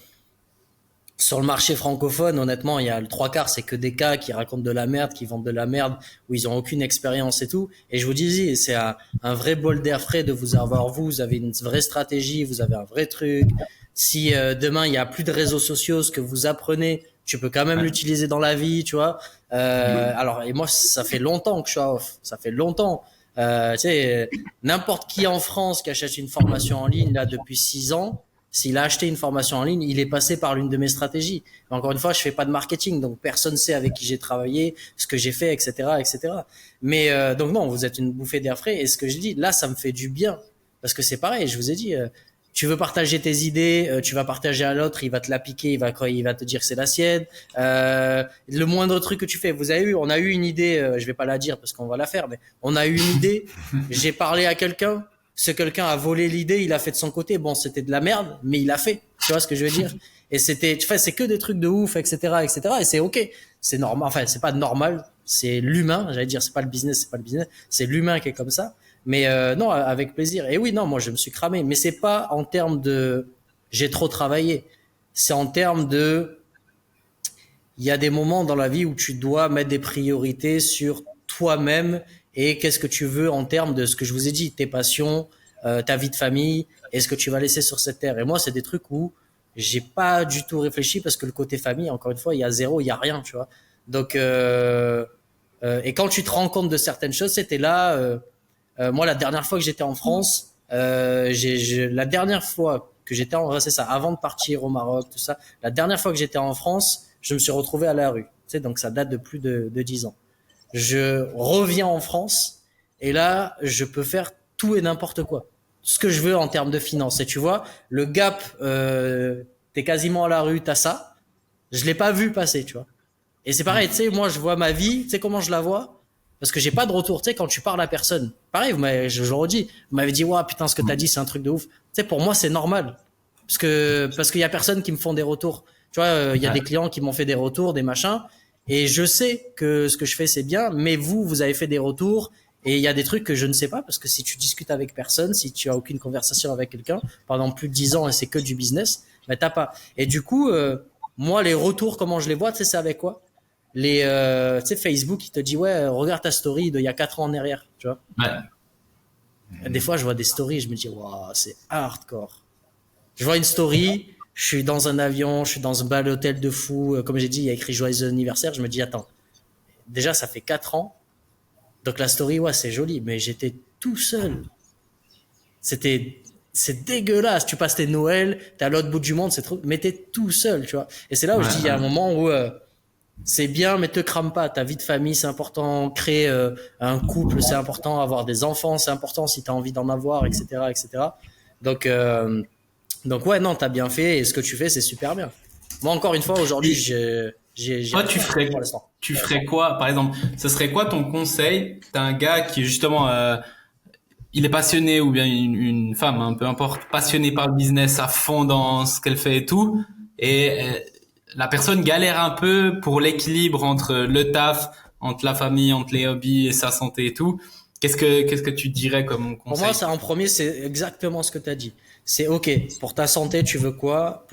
sur le marché francophone, honnêtement, il y a le 3/4, c'est que des cas qui racontent de la merde, qui vendent de la merde, où ils ont aucune expérience et tout. Et je vous disais, c'est un vrai bol d'air frais de vous avoir, vous avez une vraie stratégie, vous avez un vrai truc. Si demain, il y a plus de réseaux sociaux, ce que vous apprenez, tu peux quand même l'utiliser dans la vie, tu vois. Alors, et moi, ça fait longtemps que je suis off. Ça fait longtemps. Tu sais, n'importe qui en France qui achète une formation en ligne, là, depuis 6 ans, s'il a acheté une formation en ligne, il est passé par l'une de mes stratégies. Mais encore une fois, je fais pas de marketing, donc personne sait avec qui j'ai travaillé, ce que j'ai fait, etc., etc. Mais donc non, vous êtes une bouffée d'air frais. Et ce que je dis, là, ça me fait du bien parce que c'est pareil. Je vous ai dit, tu veux partager tes idées, tu vas partager à l'autre, il va te la piquer, il va te dire que c'est la sienne. Le moindre truc que tu fais, on a eu une idée, je vais pas la dire parce qu'on va la faire, mais on a eu une idée. J'ai parlé à quelqu'un. Ce quelqu'un a volé l'idée, il a fait de son côté. Bon, c'était de la merde, mais il a fait. Tu vois ce que je veux dire? Et c'était, tu vois, c'est que des trucs de ouf, etc., etc. Et c'est ok. C'est normal. Enfin, c'est pas normal. C'est l'humain. J'allais dire, c'est pas le business, c'est l'humain qui est comme ça. Mais non, avec plaisir. Et oui, non, moi je me suis cramé. Mais c'est pas en termes de j'ai trop travaillé. c'est en termes de, il y a des moments dans la vie où tu dois mettre des priorités sur toi-même et qu'est-ce que tu veux en termes de ce que je vous ai dit, tes passions, ta vie de famille et ce que tu vas laisser sur cette terre. Et moi, c'est des trucs où j'ai pas du tout réfléchi parce que le côté famille, encore une fois, il y a zéro, il y a rien, tu vois. Donc, et quand tu te rends compte de certaines choses, c'était là. Moi, la dernière fois que j'étais en France, la dernière fois que j'étais en, c'est ça, avant de partir au Maroc, tout ça, la dernière fois que j'étais en France, je me suis retrouvé à la rue. Tu sais, donc ça date de plus de 10 ans. Je reviens en France et là, je peux faire tout et n'importe quoi. Ce que je veux en termes de finances. Et tu vois, le gap, t'es quasiment à la rue, t'as ça. Je l'ai pas vu passer, tu vois. Et c'est pareil, tu sais, moi, je vois ma vie, tu sais comment je la vois? Parce que j'ai pas de retour, tu sais, quand tu parles à personne. Pareil, je le redis, vous m'avez dit, ouais, putain, ce que t'as dit, c'est un truc de ouf. Tu sais, pour moi, c'est normal. Parce qu'il y a personne qui me font des retours. Tu vois, il y a des clients qui m'ont fait des retours, des machins. Et je sais que ce que je fais, c'est bien, mais vous avez fait des retours. Et il y a des trucs que je ne sais pas, parce que si tu discutes avec personne, si tu as aucune conversation avec quelqu'un, pendant plus de 10 ans et c'est que du business, ben t'as pas. Et du coup, moi, les retours, comment je les vois, tu sais, c'est avec quoi? Tu sais, Facebook, il te dit, ouais, regarde ta story d'il y a 4 ans en arrière, tu vois. Ouais. Des fois, je vois des stories, je me dis, waouh, c'est hardcore. Je vois une story, je suis dans un avion, je suis dans un bal hôtel de fou, comme j'ai dit, il y a écrit joyeux anniversaire, je me dis, attends, déjà, ça fait 4 ans, donc la story, ouais, c'est joli, mais j'étais tout seul. C'est dégueulasse. Tu passes tes Noël, t'es à l'autre bout du monde, c'est trop, mais t'es tout seul, tu vois. Et c'est là où je dis, il y a un moment où, c'est bien, mais te crame pas. Ta vie de famille, c'est important. Créer un couple, c'est important. Avoir des enfants, c'est important si t'as envie d'en avoir, etc., etc. Donc, ouais, non, t'as bien fait. Et ce que tu fais, c'est super bien. Moi, encore une fois, aujourd'hui, j'ai Toi, tu ferais quoi, par exemple? Ce serait quoi ton conseil d'un gars qui justement, il est passionné ou bien une femme, hein, peu importe, passionnée par le business à fond dans ce qu'elle fait et tout, et la personne galère un peu pour l'équilibre entre le taf, entre la famille, entre les hobbies et sa santé et tout. Qu'est-ce que tu dirais comme conseil? Pour moi, ça, en premier, c'est exactement ce que t'as dit. C'est OK. Pour ta santé, tu veux quoi?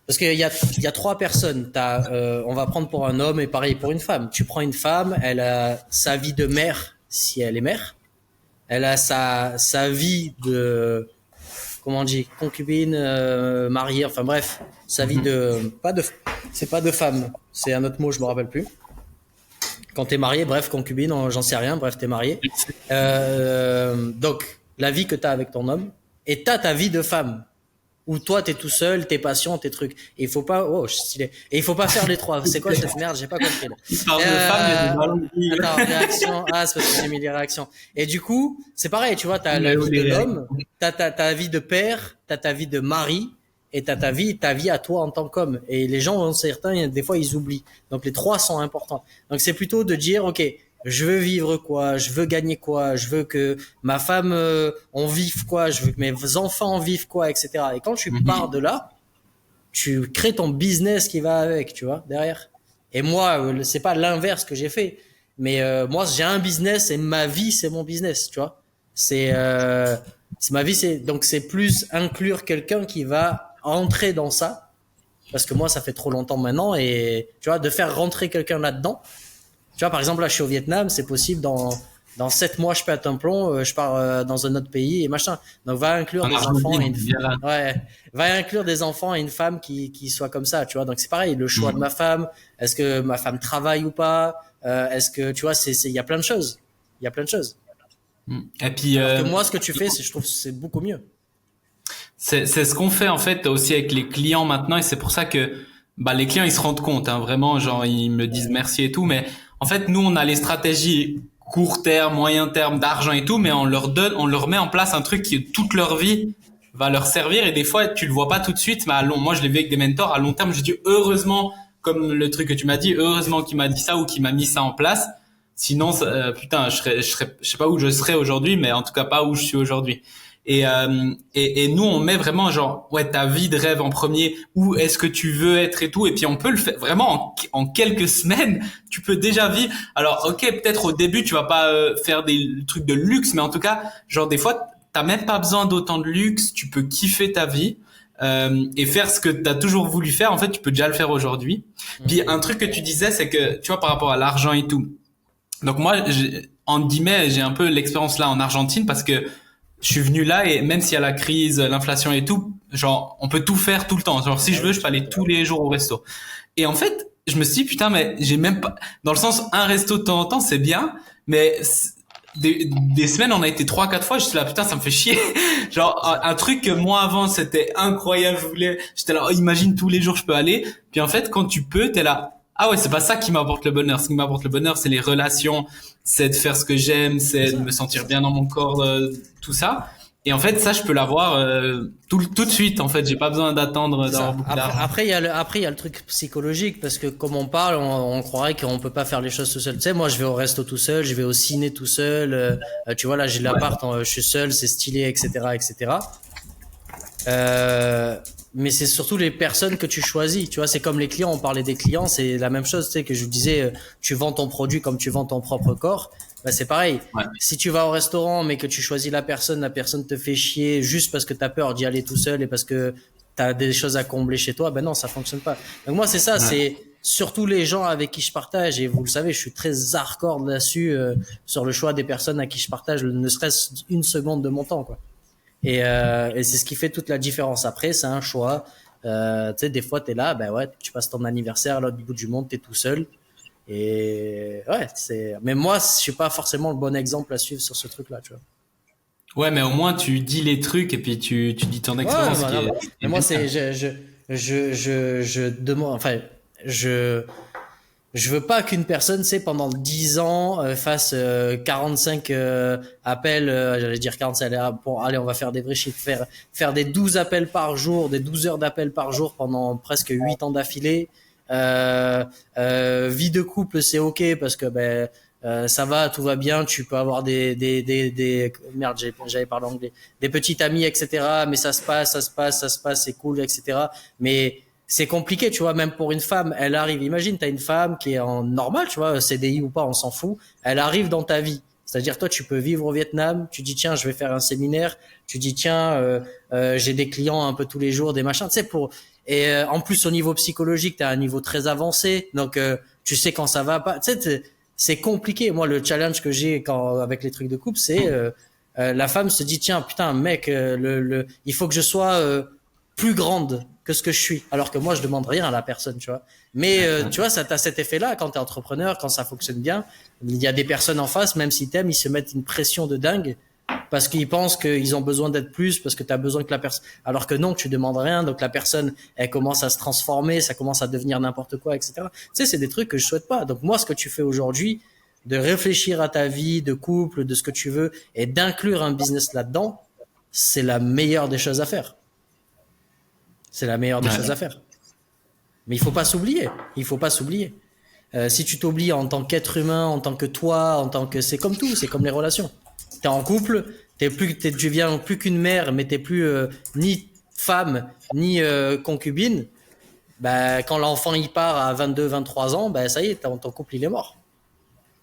Parce qu'il y a 3 personnes. On va prendre pour un homme et pareil pour une femme. Tu prends une femme, elle a sa vie de mère, si elle est mère. Elle a sa vie de, comment on dit, concubine, mariée, enfin bref, sa vie c'est pas de femme, c'est un autre mot, je me rappelle plus. Quand t'es marié, bref, concubine, j'en sais rien, bref, t'es marié. Donc, la vie que t'as avec ton homme, et t'as ta vie de femme, où toi t'es tout seul, tes passions, tes trucs. Et il faut pas, oh, je suis stylé. Et il faut pas faire les 3. C'est quoi cette merde? J'ai pas compris. Là. Il parle de femmes, il y a des ballons de vie. Attends, réaction. Ah, c'est parce que j'ai mis les réactions. Et du coup, c'est pareil, tu vois, t'as la vie de l'homme, t'as ta vie de père, t'as ta vie de mari, et t'as ta vie à toi en tant qu'homme. Et les gens, certains, des fois, ils oublient. Donc les 3 sont importants. Donc c'est plutôt de dire, ok, je veux vivre quoi, je veux gagner quoi, je veux que ma femme on vive quoi, je veux que mes enfants vivent quoi, etc. Et quand tu pars de là, tu crées ton business qui va avec, tu vois, derrière. Et moi, c'est pas l'inverse que j'ai fait, mais moi j'ai un business et ma vie c'est mon business, tu vois. C'est ma vie, donc c'est plus inclure quelqu'un qui va entrer dans ça, parce que moi ça fait trop longtemps maintenant et tu vois de faire rentrer quelqu'un là-dedans. Tu vois, par exemple, là, je suis au Vietnam, c'est possible, dans 7 mois, je pète un plomb, je pars dans un autre pays et machin. Donc, va inclure des enfants et va inclure des enfants et une femme qui soit comme ça, tu vois. Donc, c'est pareil, le choix de ma femme, est-ce que ma femme travaille ou pas, est-ce que, tu vois, il y a plein de choses. Il y a plein de choses. Et puis, alors que moi, ce que tu fais, je trouve que c'est beaucoup mieux. C'est ce qu'on fait, en fait, aussi avec les clients maintenant, et c'est pour ça que, les clients, ils se rendent compte, hein, vraiment, genre, ils me disent merci et tout, mais en fait, nous, on a les stratégies court terme, moyen terme, d'argent et tout, mais on leur met en place un truc qui, toute leur vie, va leur servir. Et des fois, tu le vois pas tout de suite, mais moi, je l'ai vu avec des mentors, à long terme, je dis heureusement, comme le truc que tu m'as dit, heureusement qu'il m'a dit ça ou qu'il m'a mis ça en place. Sinon, putain, je sais pas où je serais aujourd'hui, mais en tout cas pas où je suis aujourd'hui. Et nous, on met vraiment genre, ouais, ta vie de rêve en premier, où est-ce que tu veux être et tout. Et puis, on peut le faire vraiment en quelques semaines. Tu peux déjà vivre. Alors, ok, peut-être au début, tu vas pas faire des trucs de luxe, mais en tout cas, genre, des fois, t'as même pas besoin d'autant de luxe. Tu peux kiffer ta vie. et faire ce que tu as toujours voulu faire, en fait, tu peux déjà le faire aujourd'hui. Puis un truc que tu disais, c'est que, tu vois, par rapport à l'argent et tout. Donc moi, en guillemets, j'ai un peu l'expérience là en Argentine parce que je suis venu là et même s'il y a la crise, l'inflation et tout, genre, on peut tout faire tout le temps. Genre, si je veux, je peux aller tous les jours au resto. Et en fait, je me suis dit, putain, mais j'ai même pas, dans le sens, un resto de temps en temps, c'est bien, mais des semaines, on a été 3-4 fois, je suis là, putain, ça me fait chier. Genre, un truc que moi avant, c'était incroyable, j'étais là, oh, imagine tous les jours, je peux aller. Puis en fait, quand tu peux, t'es là, ah ouais, c'est pas ça qui m'apporte le bonheur. Ce qui m'apporte le bonheur, c'est les relations, c'est de faire ce que j'aime, c'est de me sentir bien dans mon corps, tout ça. Et en fait, ça, je peux l'avoir tout de suite. En fait, j'ai pas besoin d'attendre d'avoir beaucoup d'argent. Après, il y a le truc psychologique parce que comme on parle, on croirait qu'on peut pas faire les choses tout seul. Tu sais, moi, je vais au resto tout seul, je vais au ciné tout seul. Tu vois, là, j'ai l'appart, je suis seul, c'est stylé, etc., etc. Mais c'est surtout les personnes que tu choisis. Tu vois, c'est comme les clients. On parlait des clients, c'est la même chose. Tu sais que je vous disais, tu vends ton produit comme tu vends ton propre corps. Bah, c'est pareil. Ouais. Si tu vas au restaurant, mais que tu choisis la personne te fait chier juste parce que t'as peur d'y aller tout seul et parce que t'as des choses à combler chez toi, ben non, ça fonctionne pas. Donc moi, c'est ça, Ouais. c'est surtout les gens avec qui je partage. Et vous le savez, je suis très hardcore là-dessus, sur le choix des personnes à qui je partage ne serait-ce une seconde de mon temps, quoi. Et c'est ce qui fait toute la différence. Après, c'est un choix. Tu sais, des fois, t'es là, ben ouais, tu passes ton anniversaire à l'autre bout du monde, t'es tout seul. Et ouais, mais moi, je suis pas forcément le bon exemple à suivre sur ce truc-là, tu vois. Ouais, mais au moins, tu dis les trucs et puis tu dis ton expérience. Ouais, Qui bah, est mais moi, bien. je demande, enfin, je, je veux pas qu'une personne, c'est pendant 10 ans, fasse 45 appels, j'allais dire 45, allez, on va faire des vrais chiffres, faire des 12 appels par jour, des 12 heures d'appels par jour pendant presque 8 ans d'affilée. Vie de couple, c'est ok parce que ça va, tout va bien, tu peux avoir merde, j'avais parlé anglais, des petites amies, etc. Mais ça se passe, c'est cool, etc. Mais c'est compliqué, tu vois, même pour une femme, elle arrive, imagine, t'as une femme qui est en normal, tu vois, CDI ou pas, on s'en fout, elle arrive dans ta vie. C'est-à-dire, toi, tu peux vivre au Vietnam, tu dis, tiens, je vais faire un séminaire, tu dis, tiens, j'ai des clients un peu tous les jours, des machins, tu sais, en plus, au niveau psychologique, t'as un niveau très avancé, donc, tu sais quand ça va pas, tu sais, c'est compliqué. Moi, le challenge que j'ai avec les trucs de couple, c'est, la femme se dit, tiens, putain, mec, il faut que je sois, plus grande que ce que je suis, alors que moi je demande rien à la personne, tu vois. Mais tu vois, ça t'as cet effet-là quand t'es entrepreneur, quand ça fonctionne bien. Il y a des personnes en face, même s'ils t'aiment, ils se mettent une pression de dingue parce qu'ils pensent qu'ils ont besoin d'être plus, parce que t'as besoin que la personne. Alors que non, tu demandes rien, donc la personne, elle commence à se transformer, ça commence à devenir n'importe quoi, etc. Tu sais, c'est des trucs que je souhaite pas. Donc moi, ce que tu fais aujourd'hui, de réfléchir à ta vie, de couple, de ce que tu veux, et d'inclure un business là-dedans, c'est la meilleure des choses à faire. C'est la meilleure des choses à faire. Mais il faut pas s'oublier. Il faut pas s'oublier. Si tu t'oublies en tant qu'être humain, en tant que toi, c'est comme tout, c'est comme les relations. T'es en couple, tu viens plus qu'une mère, mais t'es plus ni femme ni concubine. Bah, quand l'enfant il part à 22, 23 ans, bah ça y est, ton couple il est mort.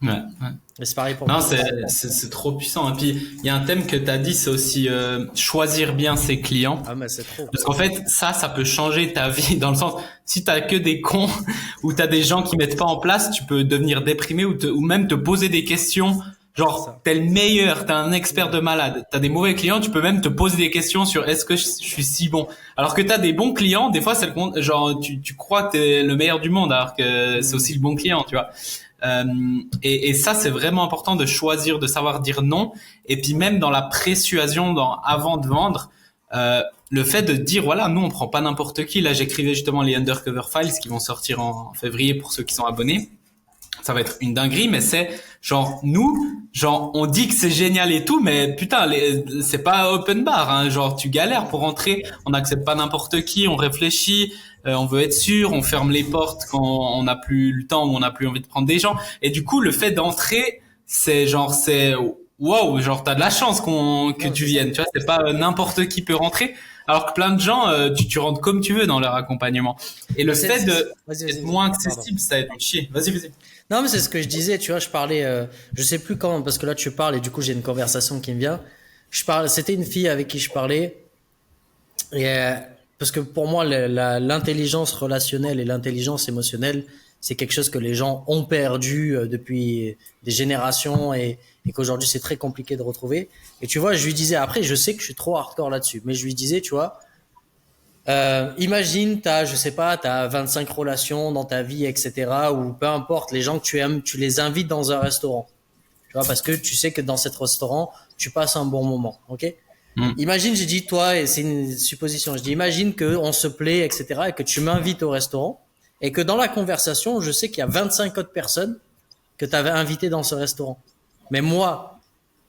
Ouais, ouais. Et c'est pareil pour Non, moi. c'est trop puissant. Et puis, il y a un thème que tu as dit, c'est aussi choisir bien ses clients. Ah mais c'est trop. Parce qu'en fait, ça peut changer ta vie dans le sens, si t'as que des cons ou t'as des gens qui mettent pas en place, tu peux devenir déprimé ou même te poser des questions. Genre, t'es le meilleur, t'es un expert de malade. T'as des mauvais clients, tu peux même te poser des questions sur est-ce que je suis si bon. Alors que t'as des bons clients, des fois c'est genre tu crois que t'es le meilleur du monde alors que c'est aussi le bon client, tu vois. Et ça, c'est vraiment important de choisir, de savoir dire non. Et puis même dans la persuasion, avant de vendre, le fait de dire, voilà, nous, on prend pas n'importe qui. Là, j'écrivais justement les Undercover Files qui vont sortir en février pour ceux qui sont abonnés. Ça va être une dinguerie, mais c'est genre on dit que c'est génial et tout, mais putain, c'est pas open bar, hein. Genre tu galères pour rentrer, on n'accepte pas n'importe qui, on réfléchit, on veut être sûr, on ferme les portes quand on n'a plus le temps ou on n'a plus envie de prendre des gens. Et du coup, le fait d'entrer, c'est wow, genre t'as de la chance que tu viennes, tu vois, c'est pas n'importe qui peut rentrer. Alors que plein de gens, tu rentres comme tu veux dans leur accompagnement. Et le fait d'être moins accessible, ça aide à chier. Vas-y. Non, mais c'est ce que je disais, tu vois, je parlais, je sais plus quand, parce que là tu parles et du coup j'ai une conversation qui me vient. C'était une fille avec qui je parlais et parce que pour moi, l'intelligence relationnelle et l'intelligence émotionnelle, c'est quelque chose que les gens ont perdu depuis des générations et qu'aujourd'hui c'est très compliqué de retrouver. Et tu vois, je lui disais, après, je sais que je suis trop hardcore là-dessus, mais je lui disais, tu vois, imagine, je sais pas, t'as 25 relations dans ta vie, etc., ou peu importe, les gens que tu aimes, tu les invites dans un restaurant. Tu vois, parce que tu sais que dans cet restaurant, tu passes un bon moment, ok? Imagine, j'ai dit, toi, et c'est une supposition, je dis, imagine que on se plaît, etc., et que tu m'invites au restaurant, et que dans la conversation, je sais qu'il y a 25 autres personnes que tu avais invitées dans ce restaurant. Mais moi,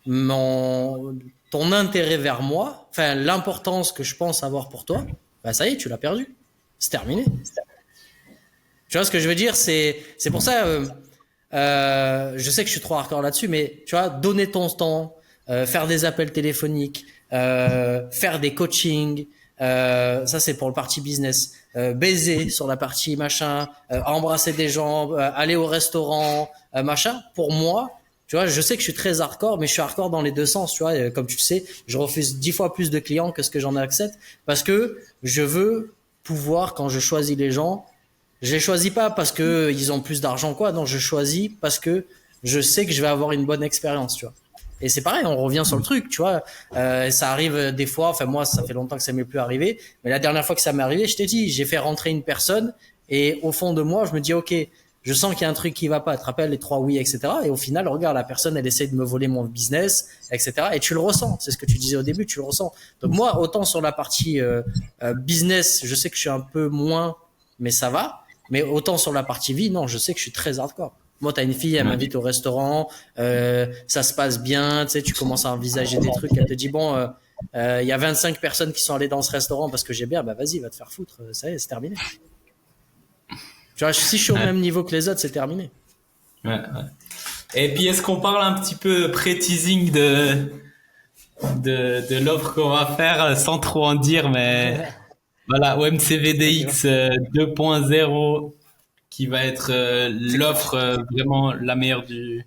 ton intérêt vers moi, enfin, l'importance que je pense avoir pour toi, bah, ça y est, tu l'as perdu. C'est terminé. Tu vois ce que je veux dire? C'est pour ça, je sais que je suis trop hardcore là-dessus, mais tu vois, donner ton temps, faire des appels téléphoniques, faire des coachings, ça c'est pour le parti business, baiser sur la partie machin, embrasser des gens, aller au restaurant, machin. Pour moi, tu vois, je sais que je suis très hardcore, mais je suis hardcore dans les deux sens, tu vois. Comme tu le sais, je refuse 10 fois plus de clients que ce que j'en accepte parce que je veux pouvoir, quand je choisis les gens, je les choisis pas parce que ils ont plus d'argent quoi, non, je choisis parce que je sais que je vais avoir une bonne expérience, tu vois. Et c'est pareil, on revient sur le truc, tu vois. Ça arrive des fois, enfin moi ça fait longtemps que ça m'est plus arrivé, mais la dernière fois que ça m'est arrivé, je t'ai dit, j'ai fait rentrer une personne et au fond de moi, je me dis ok, je sens qu'il y a un truc qui va pas, tu te rappelles les 3 oui, etc. Et au final, regarde, la personne, elle essaie de me voler mon business, etc. Et tu le ressens, c'est ce que tu disais au début, tu le ressens. Donc moi, autant sur la partie business, je sais que je suis un peu moins, mais ça va. Mais autant sur la partie vie, non, je sais que je suis très hardcore. Moi, t'as une fille, elle m'invite au restaurant, ça se passe bien, tu sais, tu commences à envisager des trucs, elle te dit bon, y a 25 personnes qui sont allées dans ce restaurant parce que j'ai bien, bah vas-y, va te faire foutre, ça y est, c'est terminé. Tu vois, si je suis au même niveau que les autres, c'est terminé. Ouais. Et puis, est-ce qu'on parle un petit peu pré-teasing de l'offre qu'on va faire sans trop en dire, mais voilà, OMCVDX 2.0 qui va être l'offre vraiment la meilleure du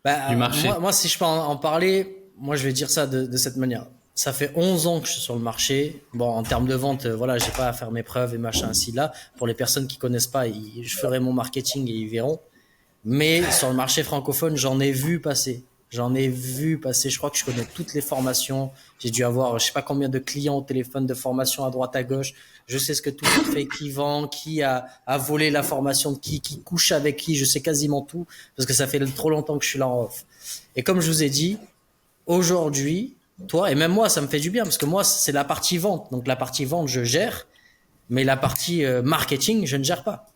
marché. Moi, si je peux en parler, moi, je vais dire ça de cette manière. Ça fait 11 ans que je suis sur le marché. Bon, en termes de vente, voilà, j'ai pas à faire mes preuves et machin ainsi là. Pour les personnes qui connaissent pas, je ferai mon marketing et ils verront. Mais sur le marché francophone, j'en ai vu passer. J'en ai vu passer. Je crois que je connais toutes les formations. J'ai dû avoir, je sais pas combien de clients au téléphone de formation à droite à gauche. Je sais ce que tout le monde fait, qui vend, qui a volé la formation de qui couche avec qui. Je sais quasiment tout parce que ça fait trop longtemps que je suis là en off. Et comme je vous ai dit, aujourd'hui, toi et même moi, ça me fait du bien parce que moi, c'est la partie vente. Donc la partie vente, je gère, mais la partie marketing, je ne gère pas.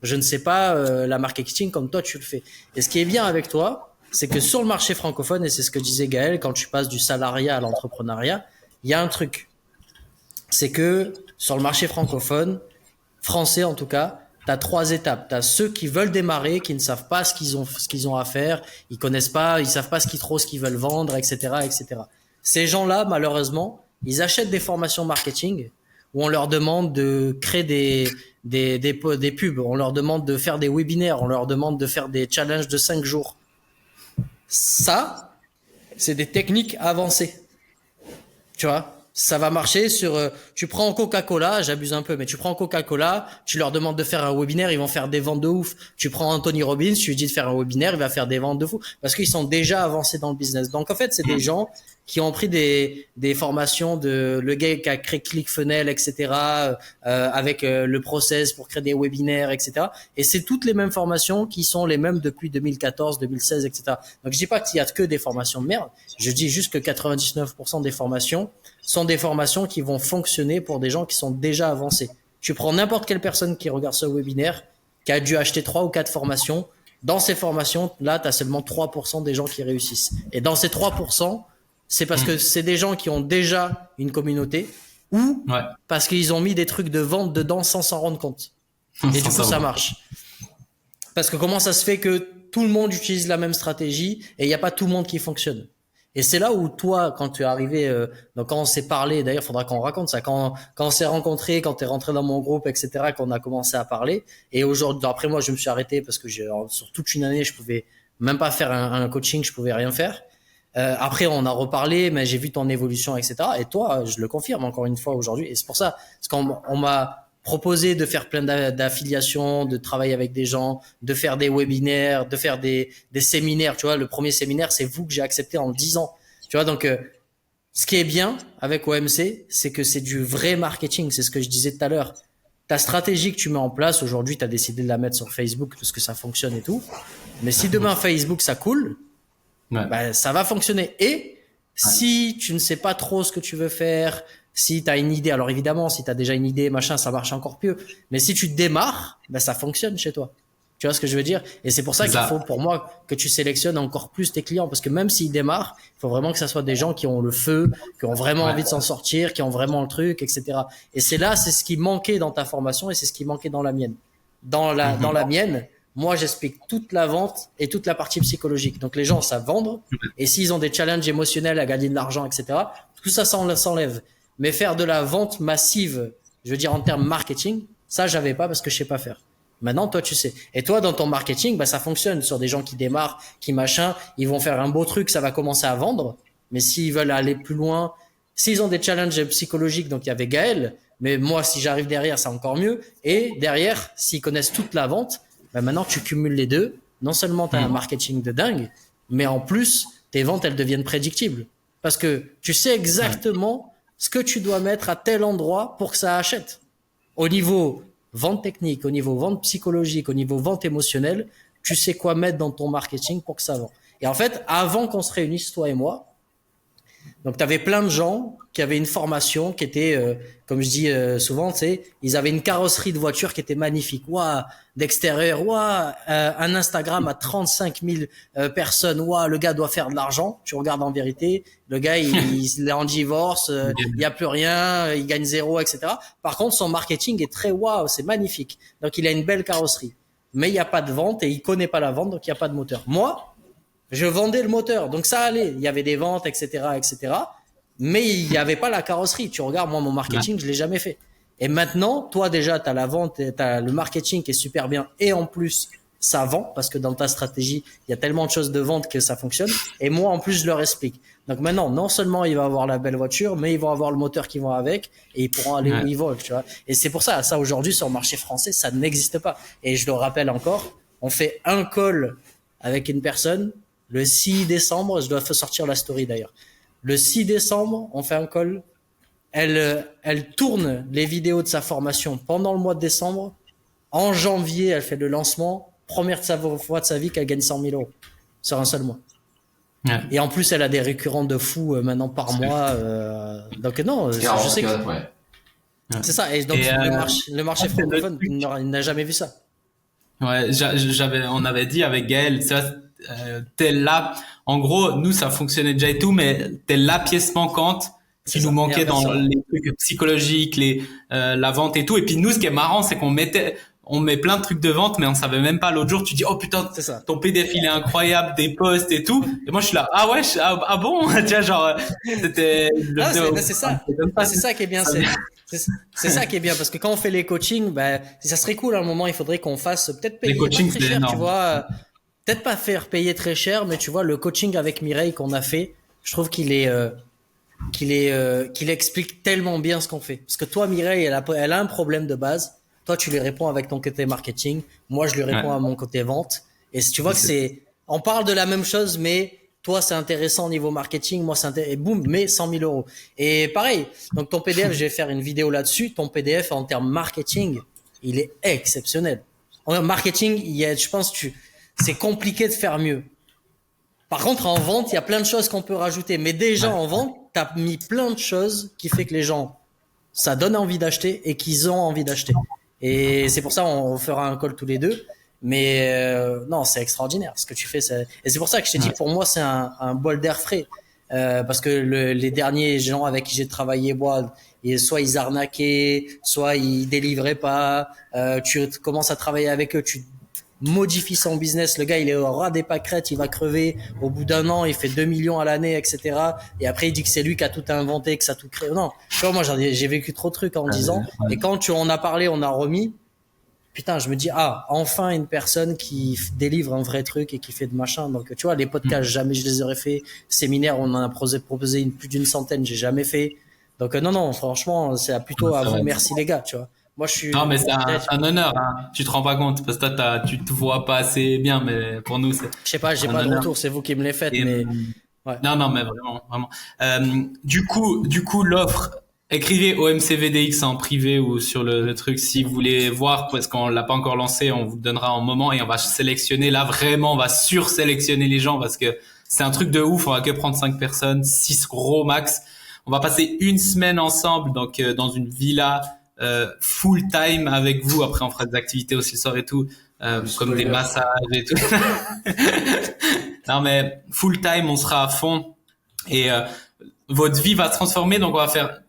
Je ne sais pas la marketing comme toi tu le fais. Et ce qui est bien avec toi, c'est que sur le marché francophone, et c'est ce que disait Gaël, quand tu passes du salariat à l'entrepreneuriat, il y a un truc. C'est que sur le marché francophone, français en tout cas, tu as 3 étapes. Tu as ceux qui veulent démarrer, qui ne savent pas ce qu'ils ont à faire, ils connaissent pas, ils savent pas ce qu'ils veulent vendre, etc., etc. Ces gens-là, malheureusement, ils achètent des formations marketing où on leur demande de créer des pubs, on leur demande de faire des webinaires, on leur demande de faire des challenges de 5 jours. Ça, c'est des techniques avancées. Tu vois, ça va marcher sur, tu prends Coca-Cola, j'abuse un peu, mais tu prends Coca-Cola, tu leur demandes de faire un webinaire, ils vont faire des ventes de ouf. Tu prends Anthony Robbins, tu lui dis de faire un webinaire, il va faire des ventes de fou. Parce qu'ils sont déjà avancés dans le business. Donc, en fait, c'est des gens qui ont pris des formations de le gars qui a créé ClickFunnels, etc., avec le process pour créer des webinaires, etc. Et c'est toutes les mêmes formations qui sont les mêmes depuis 2014, 2016, etc. Donc je dis pas qu'il y a que des formations de merde. Je dis juste que 99% des formations sont des formations qui vont fonctionner pour des gens qui sont déjà avancés. Tu prends n'importe quelle personne qui regarde ce webinaire, qui a dû acheter 3 ou 4 formations. Dans ces formations, là, tu as seulement 3% des gens qui réussissent. Et dans ces 3%, c'est parce que c'est des gens qui ont déjà une communauté ou parce qu'ils ont mis des trucs de vente dedans sans s'en rendre compte. Et du coup, ça marche. Parce que comment ça se fait que tout le monde utilise la même stratégie et il n'y a pas tout le monde qui fonctionne? Et c'est là où toi, quand tu es arrivé, donc quand on s'est parlé, d'ailleurs, faudra qu'on raconte ça, quand on s'est rencontrés, quand tu es rentré dans mon groupe, etc., qu'on a commencé à parler. Et aujourd'hui, après moi, je me suis arrêté parce que sur toute une année, je pouvais même pas faire un coaching, je pouvais rien faire. Après, on a reparlé, mais j'ai vu ton évolution, etc. Et toi, je le confirme encore une fois aujourd'hui. Et c'est pour ça, parce qu'on m'a proposé de faire plein d'affiliations, de travailler avec des gens, de faire des webinaires, de faire des séminaires. Tu vois, le premier séminaire, c'est vous que j'ai accepté en 10 ans. Tu vois, donc ce qui est bien avec OMC, c'est que c'est du vrai marketing. C'est ce que je disais tout à l'heure. Ta stratégie que tu mets en place, aujourd'hui, tu as décidé de la mettre sur Facebook parce que ça fonctionne et tout. Mais si demain Facebook, ça coule, bah, ça va fonctionner. Et si tu ne sais pas trop ce que tu veux faire, si tu as une idée, alors évidemment, si tu as déjà une idée, machin, ça marche encore mieux. Mais si tu démarres, bah, ça fonctionne chez toi. Tu vois ce que je veux dire? Et c'est pour ça qu'il faut, pour moi, que tu sélectionnes encore plus tes clients. Parce que même s'ils démarrent, il faut vraiment que ça soit des gens qui ont le feu, qui ont vraiment envie de s'en sortir, qui ont vraiment le truc, etc. Et c'est là, c'est ce qui manquait dans ta formation et c'est ce qui manquait dans la mienne. Dans la mienne, moi, j'explique toute la vente et toute la partie psychologique. Donc, les gens savent vendre. Et s'ils ont des challenges émotionnels à gagner de l'argent, etc., tout ça, ça s'enlève. Mais faire de la vente massive, je veux dire en termes marketing, ça, j'avais pas parce que je sais pas faire. Maintenant, toi, tu sais. Et toi, dans ton marketing, bah, ça fonctionne sur des gens qui démarrent, qui machin, ils vont faire un beau truc, ça va commencer à vendre. Mais s'ils veulent aller plus loin, s'ils ont des challenges psychologiques, donc il y avait Gaël, mais moi, si j'arrive derrière, c'est encore mieux. Et derrière, s'ils connaissent toute la vente, bah, maintenant, tu cumules les deux. Non seulement tu as un marketing de dingue, mais en plus, tes ventes, elles deviennent prédictibles. Parce que tu sais exactement ce que tu dois mettre à tel endroit pour que ça achète. Au niveau vente technique, au niveau vente psychologique, au niveau vente émotionnelle, tu sais quoi mettre dans ton marketing pour que ça vende. Et en fait, avant qu'on se réunisse, toi et moi, donc tu avais plein de gens qui avaient une formation qui était, comme je dis souvent, tu sais, ils avaient une carrosserie de voiture qui était magnifique. Waouh, d'extérieur, waouh, un Instagram à 35 000 personnes. Waouh, le gars doit faire de l'argent. Tu regardes en vérité, le gars il est en divorce, il y a plus rien, il gagne zéro, etc. Par contre, son marketing est très waouh, c'est magnifique. Donc il a une belle carrosserie, mais il n'y a pas de vente et il connaît pas la vente, donc il n'y a pas de moteur. Moi, je vendais le moteur, donc ça allait. Il y avait des ventes, etc., etc. Mais il n'y avait pas la carrosserie. Tu regardes, moi, mon marketing, je l'ai jamais fait. Et maintenant, toi, déjà, tu as la vente, tu as le marketing qui est super bien. Et en plus, ça vend parce que dans ta stratégie, il y a tellement de choses de vente que ça fonctionne. Et moi, en plus, je leur explique. Donc maintenant, non seulement il va avoir la belle voiture, mais ils vont avoir le moteur qui va avec et ils pourront aller où ils veulent, tu vois. Et c'est pour ça, aujourd'hui, sur le marché français, ça n'existe pas. Et je le rappelle encore, on fait un call avec une personne. Le 6 décembre, je dois sortir la story d'ailleurs. Le 6 décembre, on fait un call. Elle tourne les vidéos de sa formation pendant le mois de décembre. En janvier, elle fait le lancement. Première fois de sa vie qu'elle gagne 100 000 euros sur un seul mois. Ouais. Et en plus, elle a des récurrents de fou maintenant par mois. Donc non, je sais que c'est ça. Et donc le marché francophone, il n'a jamais vu ça. Ouais, on avait dit avec Gaël, t'es là. En gros, nous, ça fonctionnait déjà et tout, mais t'es la pièce manquante qui nous manquait dans les trucs psychologiques, la vente et tout. Et puis nous, ce qui est marrant, c'est qu'on met plein de trucs de vente, mais on savait même pas. L'autre jour, tu dis, oh putain, ton PDF, il est incroyable, des posts et tout. Et moi, je suis là, ah ouais, ah bon? Tu vois, genre, c'était, c'est ça. C'est ça qui est bien. C'est ça qui est bien, parce que quand on fait les coachings, bah, ça serait cool à un moment, il faudrait qu'on fasse peut-être payer très cher, énorme. Tu vois, peut-être pas faire payer très cher, mais tu vois, le coaching avec Mireille qu'on a fait, je trouve qu'il explique tellement bien ce qu'on fait. Parce que toi, Mireille, elle a un problème de base. Toi, tu lui réponds avec ton côté marketing. Moi, je lui réponds à mon côté vente. Et tu vois que on parle de la même chose, mais toi, c'est intéressant au niveau marketing. Moi, et boum, mais 100 000 euros. Et pareil. Donc, ton PDF, je vais faire une vidéo là-dessus. Ton PDF, en termes marketing, il est exceptionnel. En marketing, je pense, c'est compliqué de faire mieux. Par contre, en vente, il y a plein de choses qu'on peut rajouter. Mais déjà, en vente, t'as mis plein de choses qui fait que les gens, ça donne envie d'acheter et qu'ils ont envie d'acheter. Et c'est pour ça, on fera un call tous les deux. Mais non, c'est extraordinaire ce que tu fais. Et c'est pour ça que je t'ai dit, pour moi, c'est un bol d'air frais. Parce que les derniers gens avec qui j'ai travaillé, soit ils arnaquaient, soit ils délivraient pas. Tu commences à travailler avec eux, tu modifie son business. Le gars, il est au ras des pâquerettes, il va crever. Au bout d'un an, il fait 2 millions à l'année, etc. Et après, il dit que c'est lui qui a tout inventé, que ça a tout créé. Non, tu vois, moi, j'ai vécu trop de trucs en 10 ans. Et quand on a parlé, on a remis. putain, je me dis, enfin une personne qui délivre un vrai truc et qui fait de machin. Donc, tu vois, les podcasts, jamais je les aurais fait. Séminaires, on en a proposé plus d'une centaine, j'ai jamais fait. Donc, non, franchement, c'est plutôt à vous. Merci les gars, tu vois. Moi, je suis. Non, mais c'est un honneur, hein. Tu te rends pas compte, parce que toi, tu te vois pas assez bien, mais pour nous, c'est. Je sais pas, j'ai pas de retour, c'est vous qui me les faites, mais. Ouais. Non, mais vraiment, vraiment. Du coup, l'offre, écrivez au MCVDX en privé ou sur le truc si vous voulez voir, parce qu'on l'a pas encore lancé, on vous le donnera en moment et on va sélectionner. Là, vraiment, on va sursélectionner les gens parce que c'est un truc de ouf. On va que prendre 5 personnes, 6 gros max. On va passer une semaine ensemble, donc dans une villa full time avec vous. Après, on fera des activités aussi le soir et tout, comme des massages et tout. Non, mais full time, on sera à fond et votre vie va se transformer. Donc, on va faire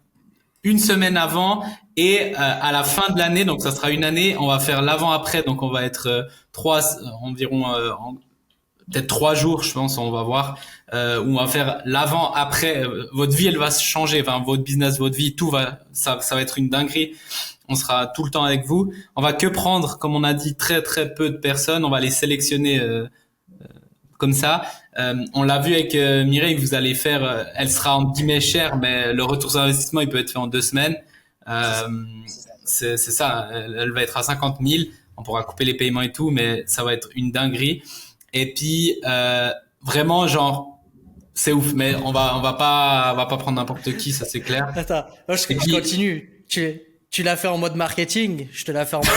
une semaine avant et à la fin de l'année, donc ça sera une année, on va faire l'avant-après. Donc, on va être environ peut-être 3 jours, je pense, on va voir, où on va faire l'avant-après. Votre vie, elle va se changer. Enfin, votre business, votre vie, ça va être une dinguerie. On sera tout le temps avec vous. On va que prendre, comme on a dit, très très peu de personnes. On va les sélectionner comme ça. On l'a vu avec Mireille, vous allez faire, elle sera en guillemets chère, mais le retour sur investissement, il peut être fait en 2 semaines. C'est ça, elle va être à 50 000. On pourra couper les paiements et tout, mais ça va être une dinguerie. Et puis vraiment genre c'est ouf, mais on va pas prendre n'importe qui, ça c'est clair. Attends, je continue. Tu l'as fait en mode marketing, je te l'ai fait en mode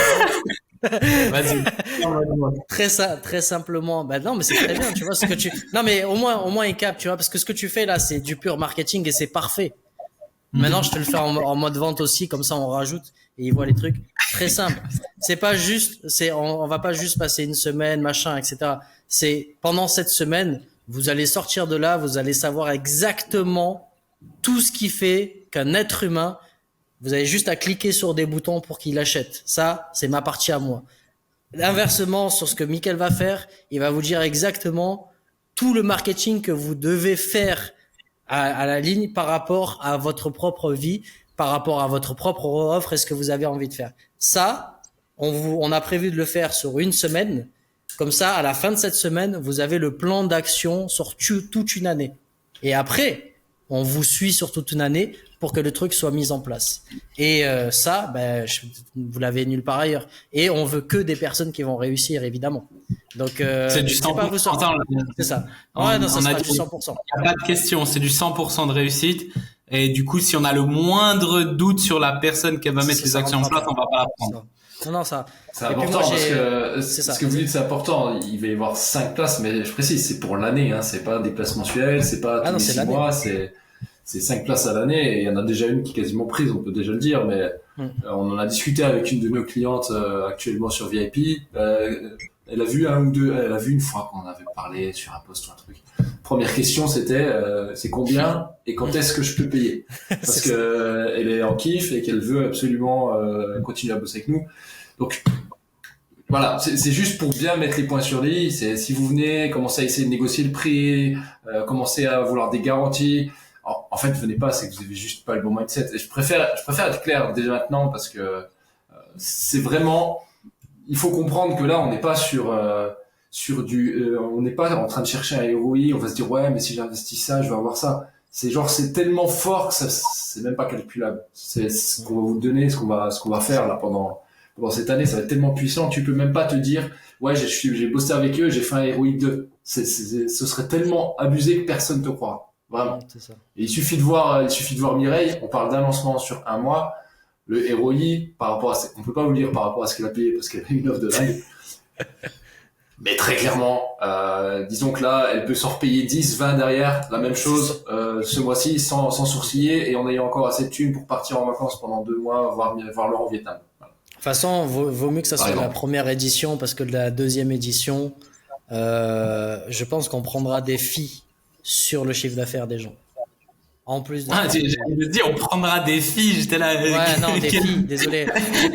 Vas-y. très simplement. Bah non, mais c'est très bien, tu vois ce que tu. Non, mais au moins il capte, tu vois, parce que ce que tu fais là, c'est du pur marketing et c'est parfait. Maintenant, je te le fais en mode vente aussi, comme ça on rajoute et ils voient les trucs. Très simple. C'est pas juste, on va pas juste passer une semaine, machin, etc. C'est pendant cette semaine, vous allez sortir de là, vous allez savoir exactement tout ce qui fait qu'un être humain, vous avez juste à cliquer sur des boutons pour qu'il achète. Ça, c'est ma partie à moi. Inversement, sur ce que Mickaël va faire, il va vous dire exactement tout le marketing que vous devez faire à la ligne par rapport à votre propre vie, par rapport à votre propre offre et ce que vous avez envie de faire. Ça, on a prévu de le faire sur une semaine. Comme ça, à la fin de cette semaine, vous avez le plan d'action sur toute une année. Et après, on vous suit sur toute une année pour que le truc soit mis en place. Et ça, vous l'avez nulle part ailleurs. Et on veut que des personnes qui vont réussir, évidemment. Donc, c'est du 100%. C'est ça. Ouais, non, ça sera du 100%. Il n'y a pas de question, c'est du 100% de réussite. Et du coup, si on a le moindre doute sur la personne qui va mettre les actions en place, on va pas la prendre. Non, ça. C'est important parce que ce que vous dites, c'est important. Il va y avoir 5 places, mais je précise, c'est pour l'année, hein. C'est pas des places mensuelles, c'est pas tous les 6 mois, c'est 5 places à l'année et il y en a déjà une qui est quasiment prise, on peut déjà le dire, mais on en a discuté avec une de nos clientes actuellement sur VIP. Elle a vu elle a vu une fois qu'on avait parlé sur un post ou un truc. Première question, c'était c'est combien et quand est-ce que je peux payer? Parce que elle est en kiff et qu'elle veut absolument continuer à bosser avec nous. Donc voilà, c'est juste pour bien mettre les points sur les i. C'est si vous venez, commencez à essayer de négocier le prix, commencez à vouloir des garanties. En fait, venez pas, c'est que vous avez juste pas le bon mindset. Et je préfère être clair dès maintenant parce que c'est vraiment, il faut comprendre que là, on n'est pas on n'est pas en train de chercher un ROI. On va se dire ouais, mais si j'investis ça, je vais avoir ça. C'est tellement fort que c'est même pas calculable. C'est ce qu'on va vous donner, ce qu'on va faire là pendant cette année, ça va être tellement puissant, tu peux même pas te dire ouais, j'ai bossé avec eux, j'ai fait un ROI 2. Ce serait tellement abusé que personne te croira. Vraiment. C'est ça. Et il suffit de voir Mireille, on parle d'un lancement sur un mois, le ROI par rapport à on peut pas vous le dire par rapport à ce qu'elle a payé parce qu'elle a une offre de dingue. Mais très clairement, disons que là, elle peut s'en repayer 10, 20 derrière, la même chose ce mois-ci sans sourciller et en ayant encore assez de thunes pour partir en vacances pendant 2 mois, voir l'heure au Vietnam. Voilà. De toute façon, vaut mieux que ça soit la première édition parce que de la deuxième édition, je pense qu'on prendra des filles sur le chiffre d'affaires des gens. En plus de j'ai dit on prendra des filles, j'étais là. Ouais, non, des filles, désolé. J'ai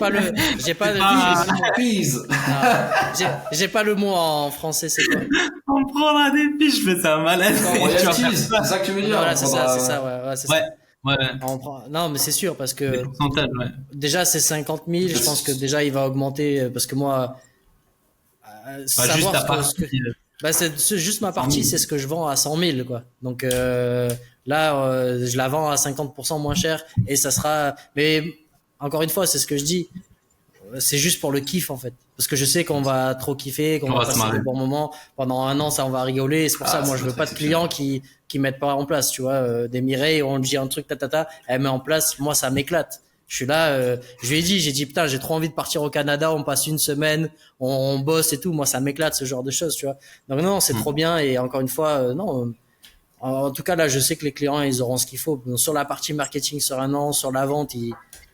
pas le mot en français, c'est quoi? On prendra des filles, je fais ça malade. C'est ça que tu veux dire. Voilà, c'est ça, ouais, c'est ça. Ouais. Non, mais c'est sûr, parce Les que pourcentages, ouais. déjà, c'est 50 000. Je pense que déjà, il va augmenter, parce que moi, Pas juste savoir la ce partie. bah, c'est juste ma 100 partie, 000. c'est ce que je vends à 100 000, quoi. Donc, là, je la vends à 50% moins cher, et ça sera, mais encore une fois, c'est ce que je dis. C'est juste pour le kiff, en fait. Parce que je sais qu'on va trop kiffer, qu'on On va va se passer marrer. des bons moments. Pendant un an, ça, on va rigoler. C'est pour ça, moi, ça je va veux être pas de clients qui mettent pas en place, tu vois. Des Mireilles, on dit un truc, elle met en place. Moi, ça m'éclate. Je suis là, je lui ai dit, putain, j'ai trop envie de partir au Canada, on passe une semaine, on bosse et tout. Moi, ça m'éclate, ce genre de choses, tu vois. Donc, non, c'est trop bien. Et encore une fois, non, en tout cas, là, je sais que les clients, ils auront ce qu'il faut. Sur la partie marketing, sur un an, sur la vente,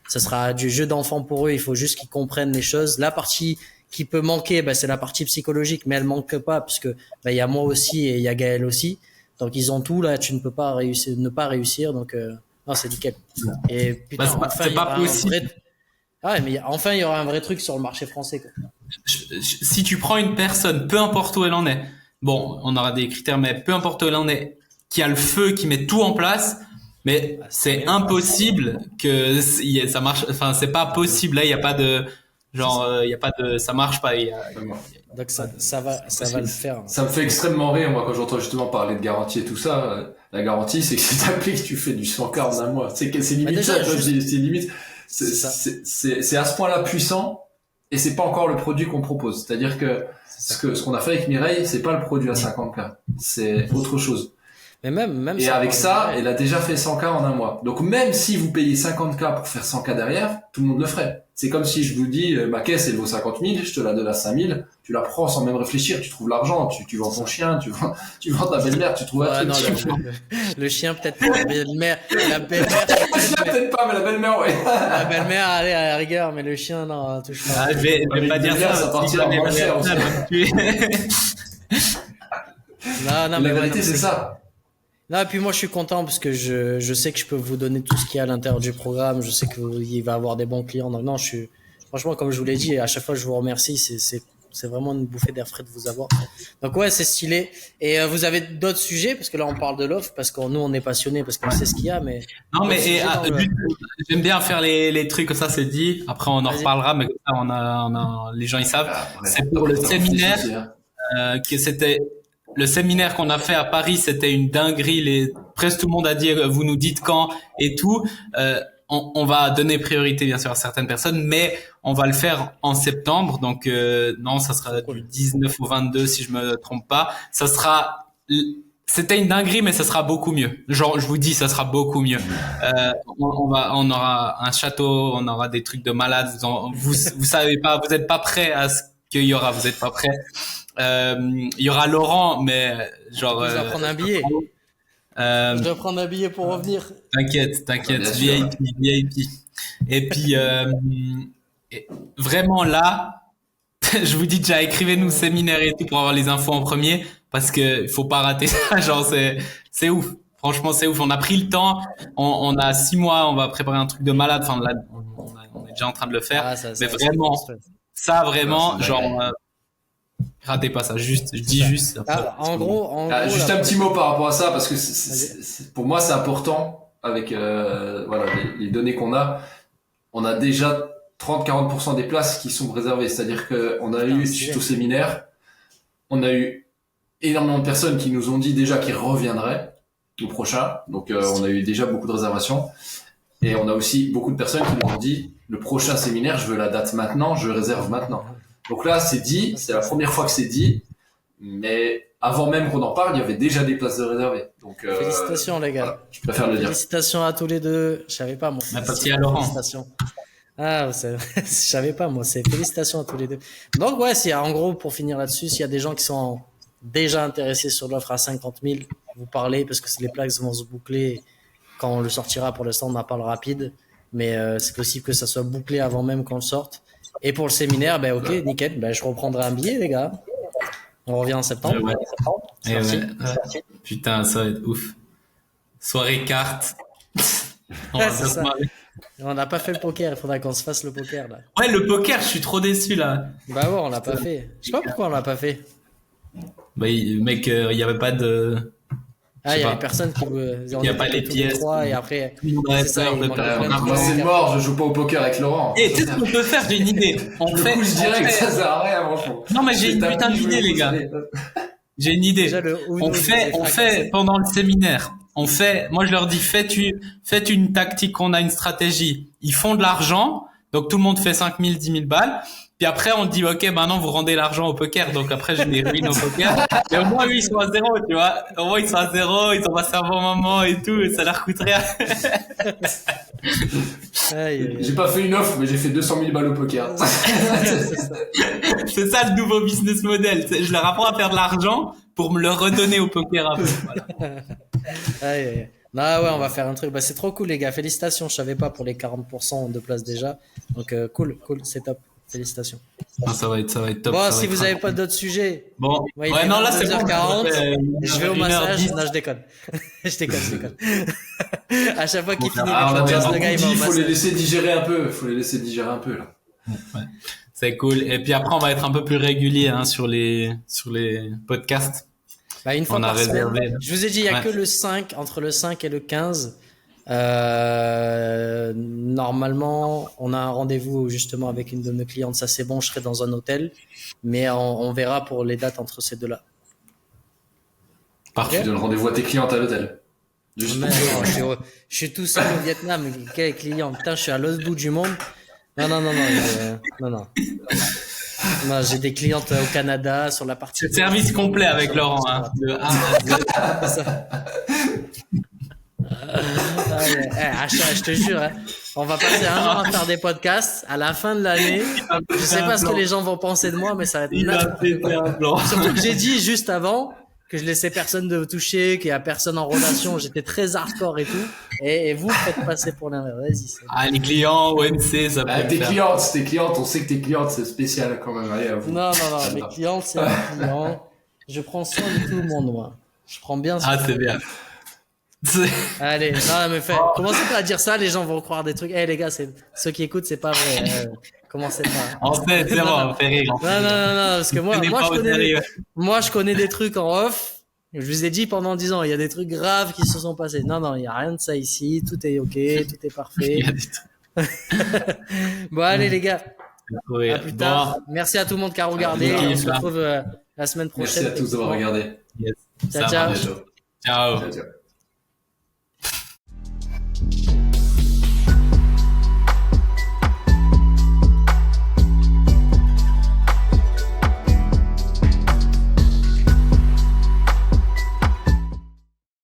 ça sera du jeu d'enfant pour eux. Il faut juste qu'ils comprennent les choses. La partie qui peut manquer, bah, c'est la partie psychologique, mais elle manque pas, puisque bah, il y a moi aussi et il y a Gaël aussi. Donc, ils ont tout, là, tu ne peux pas réussir, ne pas réussir. Donc, non, c'est nickel. Et putain, Bah, enfin, c'est il y pas aura un possible. vrai, ah ouais, mais enfin, il y aura un vrai truc sur le marché français, quoi. Si tu prends une personne, peu importe où elle en est, bon, on aura des critères, mais peu importe où elle en est, qui a le feu, qui met tout en place, mais c'est impossible que ça marche. Enfin, c'est pas possible. Là, il y a pas de genre, il y a pas de, ça marche pas. Donc, ça va le faire. Ça me fait extrêmement rire, moi, quand j'entends justement parler de garantie et tout ça. La garantie, c'est que si t'appliques, tu fais du 100K en un mois. C'est limite déjà, ça, c'est limite. C'est ça. C'est à ce point-là puissant, et c'est pas encore le produit qu'on propose. C'est-à-dire que ce qu'on a fait avec Mireille, c'est pas le produit à 50K. C'est autre chose. Mais même Et avec ça, elle a déjà fait 100K en un mois. Donc même si vous payez 50K pour faire 100K derrière, tout le monde le ferait. C'est comme si je vous dis, ma caisse, elle vaut 50 000, je te la donne à 5 000, tu la prends sans même réfléchir, tu trouves l'argent, tu vends ton chien, tu vends ta belle-mère, tu trouves un truc. Non, le chien, peut-être pas. La belle-mère, Le chien, peut-être pas, mais la belle-mère, ouais. la belle-mère, allez, à la rigueur, mais le chien, non, touche pas. Ah, je vais pas dire ça. partira moins cher aussi. Non, La vérité, c'est ça. Non, et puis moi, je suis content parce que je sais que je peux vous donner tout ce qu'il y a à l'intérieur du programme. Je sais qu'il va avoir des bons clients. Donc, non, franchement, comme je vous l'ai dit, à chaque fois, je vous remercie. C'est vraiment une bouffée d'air frais de vous avoir. Donc, ouais, c'est stylé. Et vous avez d'autres sujets? Parce que là, on parle de l'offre, parce que nous, on est passionnés, parce qu'on sait ce qu'il y a, mais. Non, mais j'aime bien faire les trucs comme ça, c'est dit. Après, on en reparlera, mais comme ça, les gens, ils savent. C'est pour le séminaire, c'était le séminaire qu'on a fait à Paris, c'était une dinguerie. Presque tout le monde a dit, vous nous dites quand et tout. On va donner priorité bien sûr à certaines personnes, mais on va le faire en septembre. Donc non, ça sera du 19 au 22 si je me trompe pas. C'était une dinguerie, mais ça sera beaucoup mieux. Genre, je vous dis, ça sera beaucoup mieux. On aura un château, on aura des trucs de malade. Vous savez pas, vous êtes pas prêts à ce qu'il y aura. Vous êtes pas prêts. Il y aura Laurent, mais genre. Je dois prendre un billet. Je dois prendre un billet pour revenir. T'inquiète, VIP. Et puis vraiment là, je vous dis déjà, écrivez-nous séminaire et tout pour avoir les infos en premier, parce que il faut pas rater ça. Genre c'est ouf. Franchement, c'est ouf. On a pris le temps. On a 6 mois. On va préparer un truc de malade. Enfin là, on est déjà en train de le faire. Mais vraiment, ça vraiment, genre. Ratez pas ça, je dis juste. En gros, juste un petit mot par rapport à ça, parce que pour moi c'est important avec voilà les données qu'on a. On a déjà 30-40% des places qui sont réservées, c'est-à-dire que on a eu suite au séminaire, on a eu énormément de personnes qui nous ont dit déjà qu'ils reviendraient au prochain. Donc on a eu déjà beaucoup de réservations, et on a aussi beaucoup de personnes qui nous ont dit le prochain séminaire, je veux la date maintenant, je réserve maintenant. Donc là, c'est dit, c'est la première fois que c'est dit, mais avant même qu'on en parle, il y avait déjà des places de réservées. Donc félicitations les gars. Voilà, je préfère le dire. Félicitations à tous les deux. Je savais pas moi. Félicitations à Laurent. Félicitations. Ah, je savais pas moi. C'est félicitations à tous les deux. Donc ouais, en gros pour finir là-dessus, s'il y a des gens qui sont déjà intéressés sur l'offre à 50 000, vous parlez parce que les places vont se boucler quand on le sortira. Pour l'instant, on en parle rapide, mais c'est possible que ça soit bouclé avant même qu'on le sorte. Et pour le séminaire, ben ok, nickel. Ben je reprendrai un billet, les gars. On revient en septembre. Putain, ça va être ouf. Soirée carte. On n'a pas fait le poker. Il faudra qu'on se fasse le poker là. Ouais, le poker, je suis trop déçu là. Bah ouais, on l'a pas fait. Je sais pas pourquoi on l'a pas fait. Bah mec, il y avait pas de. Ah, sais il y a pas. les personnes qui Il y a pas les pièces. et après, Tout le monde a c'est ça, peur il de manque perdre. plein de Non, trucs. Moi, c'est mort, je joue pas au poker avec Laurent. Et tu sais ce qu'on peut faire, j'ai une idée. On Le fait, coup, je dirais on que fait- ça sert à rien, franchement. Non, mais j'ai une C'est putain tapis, d'idée, je les me gars. pose- J'ai une idée. Déjà, le Uno, On fait pendant le séminaire. Moi je leur dis, faites une tactique, on a une stratégie. Ils font de l'argent, donc tout le monde fait 5 000, 10 000 balles. Puis après, on dit, ok, maintenant vous rendez l'argent au poker. Donc après, je les ruine au poker. Et au moins, eux, ils sont à zéro, tu vois. Au moins, ils sont à zéro, ils ont passé un bon moment et tout, et ça leur coûte rien. Aïe, aïe, aïe. J'ai pas fait une offre, mais j'ai fait 200 000 balles au poker. C'est ça le nouveau business model. Je leur apprends à faire de l'argent pour me le redonner au poker après. Voilà. Aïe, aïe. Non, ouais, on va faire un truc. Bah, c'est trop cool, les gars. Félicitations. Je savais pas pour les 40% de place déjà. Donc, cool, c'est top. Félicitations. Ah, ça va être top. Bon, ça va si être vous avez incroyable. pas d'autres sujets, Bon, ouais, il ouais, est non, là, c'est bon. 22h40. Je vais au 1h10. massage. Non, je déconne. Je déconne. À chaque fois qu'il finit Ah, on le a bien podcast, le gars, il va au dit, faut les massage. laisser digérer un peu. Faut les laisser digérer un peu, là. Ouais. C'est cool. Et puis après, on va être un peu plus régulier, hein, sur les podcasts. Bah, une fois On a par semaine. réservé. Je vous ai dit, il y a Ouais. que le 5, entre le 5 et le 15. Normalement, on a un rendez-vous justement avec une de nos clientes. Ça, c'est bon, je serai dans un hôtel. Mais on verra pour les dates entre ces deux-là. Parfait. Tu donnes rendez-vous à tes clientes à l'hôtel. Juste Mais pour- non, je suis tout seul au Vietnam. Quel client? Putain, je suis à l'autre bout du monde. Non. Non, j'ai des clientes au Canada, sur la partie. C'est le service complet avec Laurent, hein. De A à Z. C'est ça. Ah ouais. Je te jure, hein, on va passer un an à faire des podcasts. À la fin de l'année, je sais pas ce que les gens vont penser de moi, mais ça va être Il a n'importe pété quoi. un blanc. Surtout que j'ai dit juste avant que je laissais personne de toucher, qu'il y a personne en relation. J'étais très hardcore et tout. Et vous faites passer pour l'inverse. Vas-y. Ah, les clients, OMC, ça peut Ah, le tes faire. clientes, on sait que tes clientes, c'est spécial quand même. Allez, à vous. Non. Mes clients, c'est mes clients. Je prends soin de tout le monde, moi. Je prends bien soin. Ah, c'est bien. Allez, non, mais commencez pas à dire ça, les gens vont croire des trucs. Eh les gars, ceux qui écoutent, c'est pas vrai. Commencez pas. En fait, c'est bon, on fait rire. Non, parce que moi, Prenez pas au je sérieux. connais des trucs en off. Je vous ai dit pendant 10 ans, il y a des trucs graves qui se sont passés. Non, il y a rien de ça ici. Tout est ok, tout est parfait. Il y a des trucs. Bon, allez les gars, Oui. à plus tard. Bon, Merci à tout le monde qui a regardé. Merci, On se là. retrouve la semaine prochaine. Merci à tous d'avoir regardé. yes. Ciao, Ça ciao. marche. Bientôt. Ciao. Ciao, ciao.